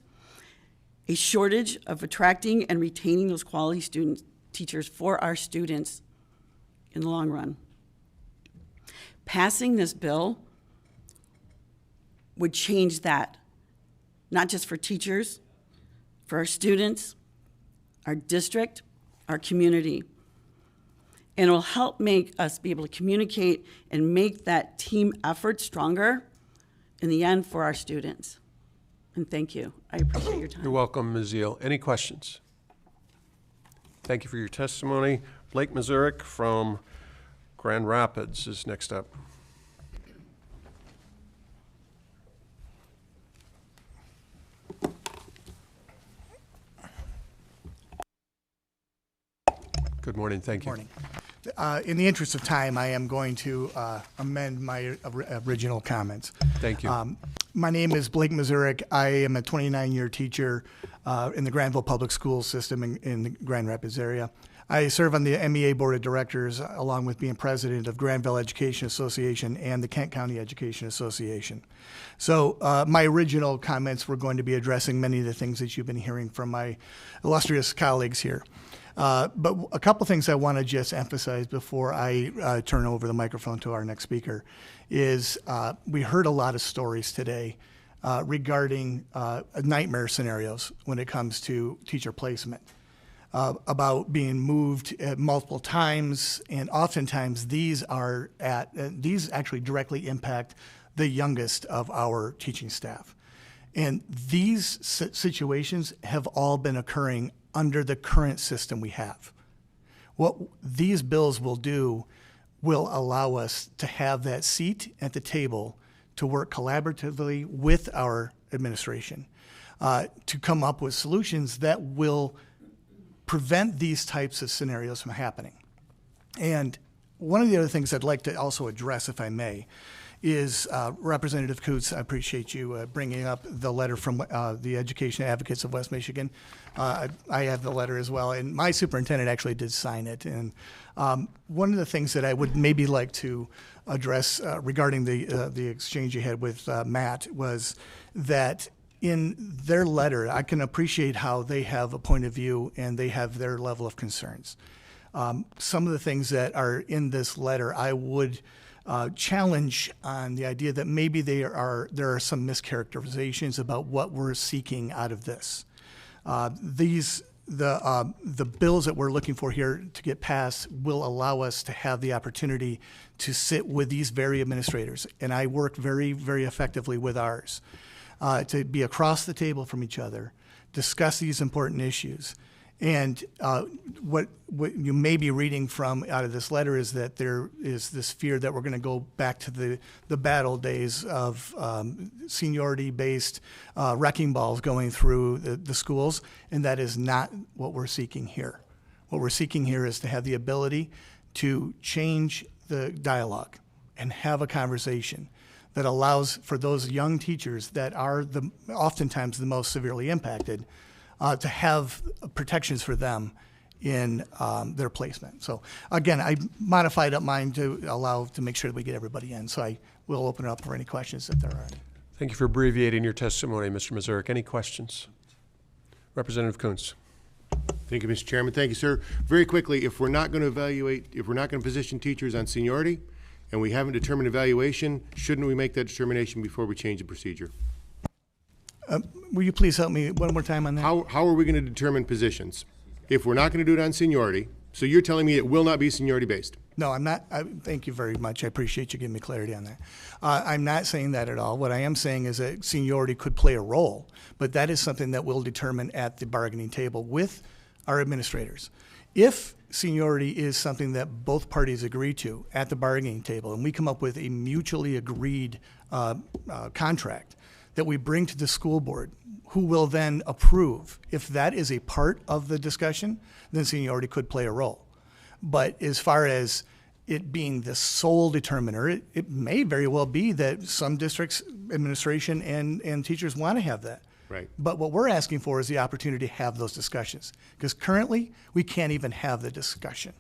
a shortage of attracting and retaining those quality teachers for our students in the long run. Passing this bill would change that, not just for teachers, for our students, our district, our community. And it will help make us be able to communicate and make that team effort stronger in the end for our students. And thank you. I appreciate your time. You're welcome, Ms. Zeal. Any questions? Thank you for your testimony. Blake Mazurek from Grand Rapids is next up. Good morning. Thank you. Morning. In the interest of time, I am going to amend my original comments. Thank you. My name is Blake Mazurek. I am a 29-year teacher in the Granville Public School System in the Grand Rapids area. I serve on the MEA Board of Directors along with being president of Granville Education Association and the Kent County Education Association. So my original comments were going to be addressing many of the things that you've been hearing from my illustrious colleagues here. But a couple things I want to just emphasize before I turn over the microphone to our next speaker is we heard a lot of stories today regarding nightmare scenarios when it comes to teacher placement, about being moved multiple times, and oftentimes these actually directly impact the youngest of our teaching staff. And these situations have all been occurring under the current system we have. What these bills will do will allow us to have that seat at the table to work collaboratively with our administration to come up with solutions that will prevent these types of scenarios from happening. And one of the other things I'd like to also address, if I may, is Representative Coots, I appreciate you bringing up the letter from the Education Advocates of West Michigan. I have the letter as well, and my superintendent actually did sign it. And one of the things that I would maybe like to address regarding the exchange you had with Matt was that in their letter, I can appreciate how they have a point of view and they have their level of concerns. Some of the things that are in this letter, I would challenge on the idea that maybe there are some mischaracterizations about what we're seeking out of this. The bills that we're looking for here to get passed will allow us to have the opportunity to sit with these very administrators, and I work very, very effectively with ours, to be across the table from each other, discuss these important issues. And what you may be reading from out of this letter is that there is this fear that we're going to go back to the battle days of seniority-based wrecking balls going through the schools, and that is not what we're seeking here. What we're seeking here is to have the ability to change the dialogue and have a conversation that allows for those young teachers that are oftentimes the most severely impacted to have protections for them in their placement. So again, I modified up mine to make sure that we get everybody in. So I will open it up for any questions if there are any. Thank you for abbreviating your testimony, Mr. Mazurek. Any questions? Representative Kuntz. Thank you, Mr. Chairman. Thank you, sir. Very quickly, if we're not going to position teachers on seniority and we haven't determined evaluation, shouldn't we make that determination before we change the procedure? Will you please help me one more time on that? How are we going to determine positions if we're not going to do it on seniority? So you're telling me it will not be seniority based? No, I'm not. Thank you very much. I appreciate you giving me clarity on that. I'm not saying that at all. What I am saying is that seniority could play a role, but that is something that we'll determine at the bargaining table with our administrators. If seniority is something that both parties agree to at the bargaining table, and we come up with a mutually agreed contract that we bring to the school board, who will then approve, if that is a part of the discussion, then seniority could play a role. But as far as it being the sole determiner, it may very well be that some districts, administration, and teachers want to have that. Right. But what we're asking for is the opportunity to have those discussions, because currently we can't even have the discussion.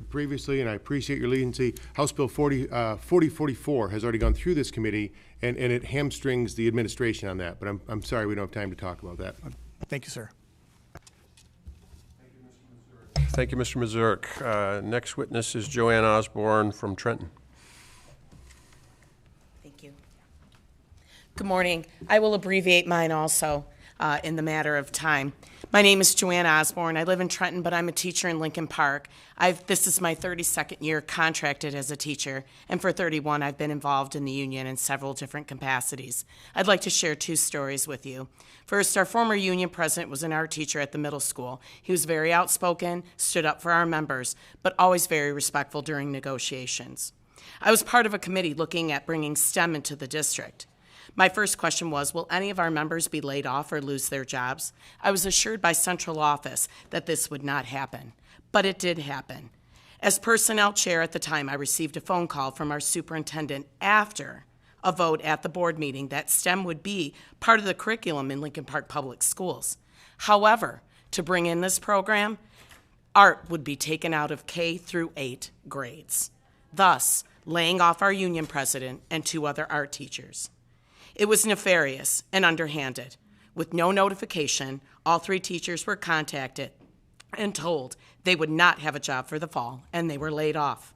Previously, and I appreciate your leniency, House Bill 4044 has already gone through this committee, and it hamstrings the administration on that. But I'm sorry we don't have time to talk about that. Thank you, sir. Thank you, Mr. Mazurek. Next witness is Joanne Osborne from Trenton. Thank you. Good morning. I will abbreviate mine also in the matter of time. My name is Joanne Osborne. I live in Trenton, but I'm a teacher in Lincoln Park. This is my 32nd year contracted as a teacher, and for 31 I've been involved in the union in several different capacities. I'd like to share 2 stories with you. First, our former union president was an art teacher at the middle school. He was very outspoken, stood up for our members, but always very respectful during negotiations. I was part of a committee looking at bringing STEM into the district. My first question was, will any of our members be laid off or lose their jobs? I was assured by central office that this would not happen, but it did happen. As personnel chair at the time, I received a phone call from our superintendent after a vote at the board meeting that STEM would be part of the curriculum in Lincoln Park Public Schools. However, to bring in this program, art would be taken out of K through 8 grades, thus laying off our union president and 2 other art teachers. It was nefarious and underhanded. With no notification, all 3 teachers were contacted and told they would not have a job for the fall, and they were laid off.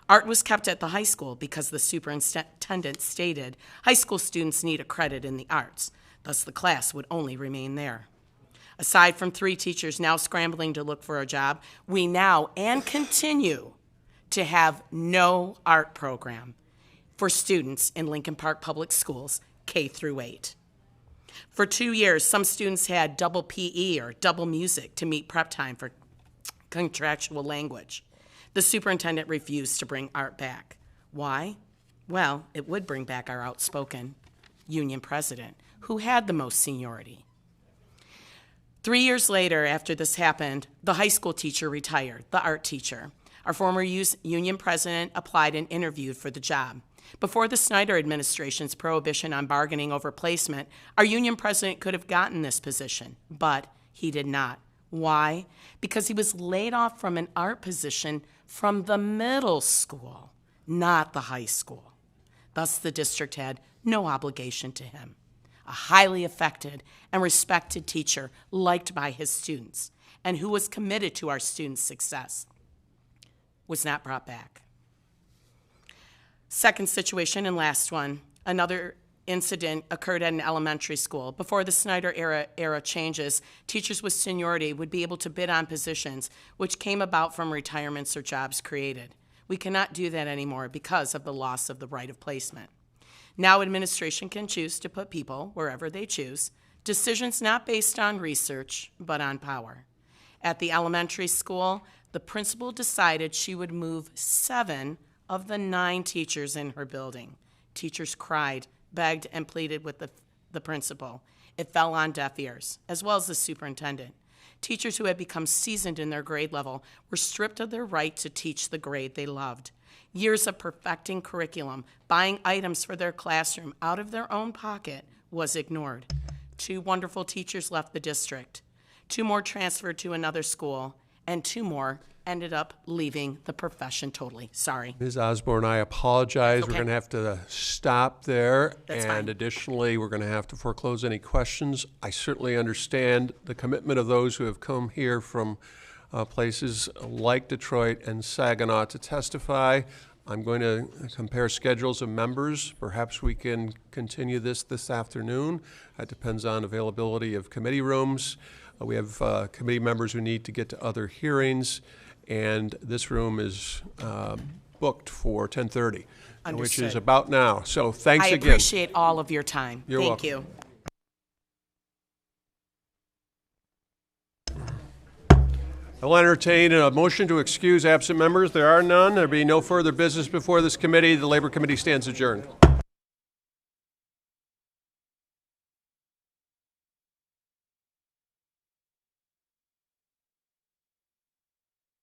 Art was kept at the high school because the superintendent stated high school students need a credit in the arts, thus the class would only remain there. Aside from 3 teachers now scrambling to look for a job, we now and continue to have no art program for students in Lincoln Park Public Schools, K through 8. For 2 years, some students had double PE or double music to meet prep time for contractual language. The superintendent refused to bring art back. Why? Well, it would bring back our outspoken union president, who had the most seniority. 3 years later, after this happened, the high school teacher retired, the art teacher. Our former union president applied and interviewed for the job. Before the Snyder administration's prohibition on bargaining over placement, our union president could have gotten this position, but he did not. Why? Because he was laid off from an art position from the middle school, not the high school. Thus, the district had no obligation to him. A highly effective and respected teacher liked by his students and who was committed to our students' success was not brought back. Second situation and last one, another incident occurred at an elementary school. Before the Snyder era changes, teachers with seniority would be able to bid on positions which came about from retirements or jobs created. We cannot do that anymore because of the loss of the right of placement. Now administration can choose to put people wherever they choose, decisions not based on research, but on power. At the elementary school, the principal decided she would move 7 of the 9 teachers in her building. Teachers cried, begged, and pleaded with the principal. It fell on deaf ears, as well as the superintendent. Teachers who had become seasoned in their grade level were stripped of their right to teach the grade they loved. Years of perfecting curriculum, buying items for their classroom out of their own pocket was ignored. 2 wonderful teachers left the district. 2 more transferred to another school, and 2 more ended up leaving the profession totally. Sorry. Ms. Osborne, I apologize. Okay. We're going to have to stop there. That's and fine. Additionally, we're going to have to foreclose any questions. I certainly understand the commitment of those who have come here from places like Detroit and Saginaw to testify. I'm going to compare schedules of members. Perhaps we can continue this afternoon. That depends on availability of committee rooms. We have committee members who need to get to other hearings. and this room is booked for 10:30, which is Understood. about now. So thanks I again. appreciate all of your time. You're Thank welcome. you. I'll entertain a motion to excuse absent members. There are none. There be no further business before this committee. The Labor Committee stands adjourned.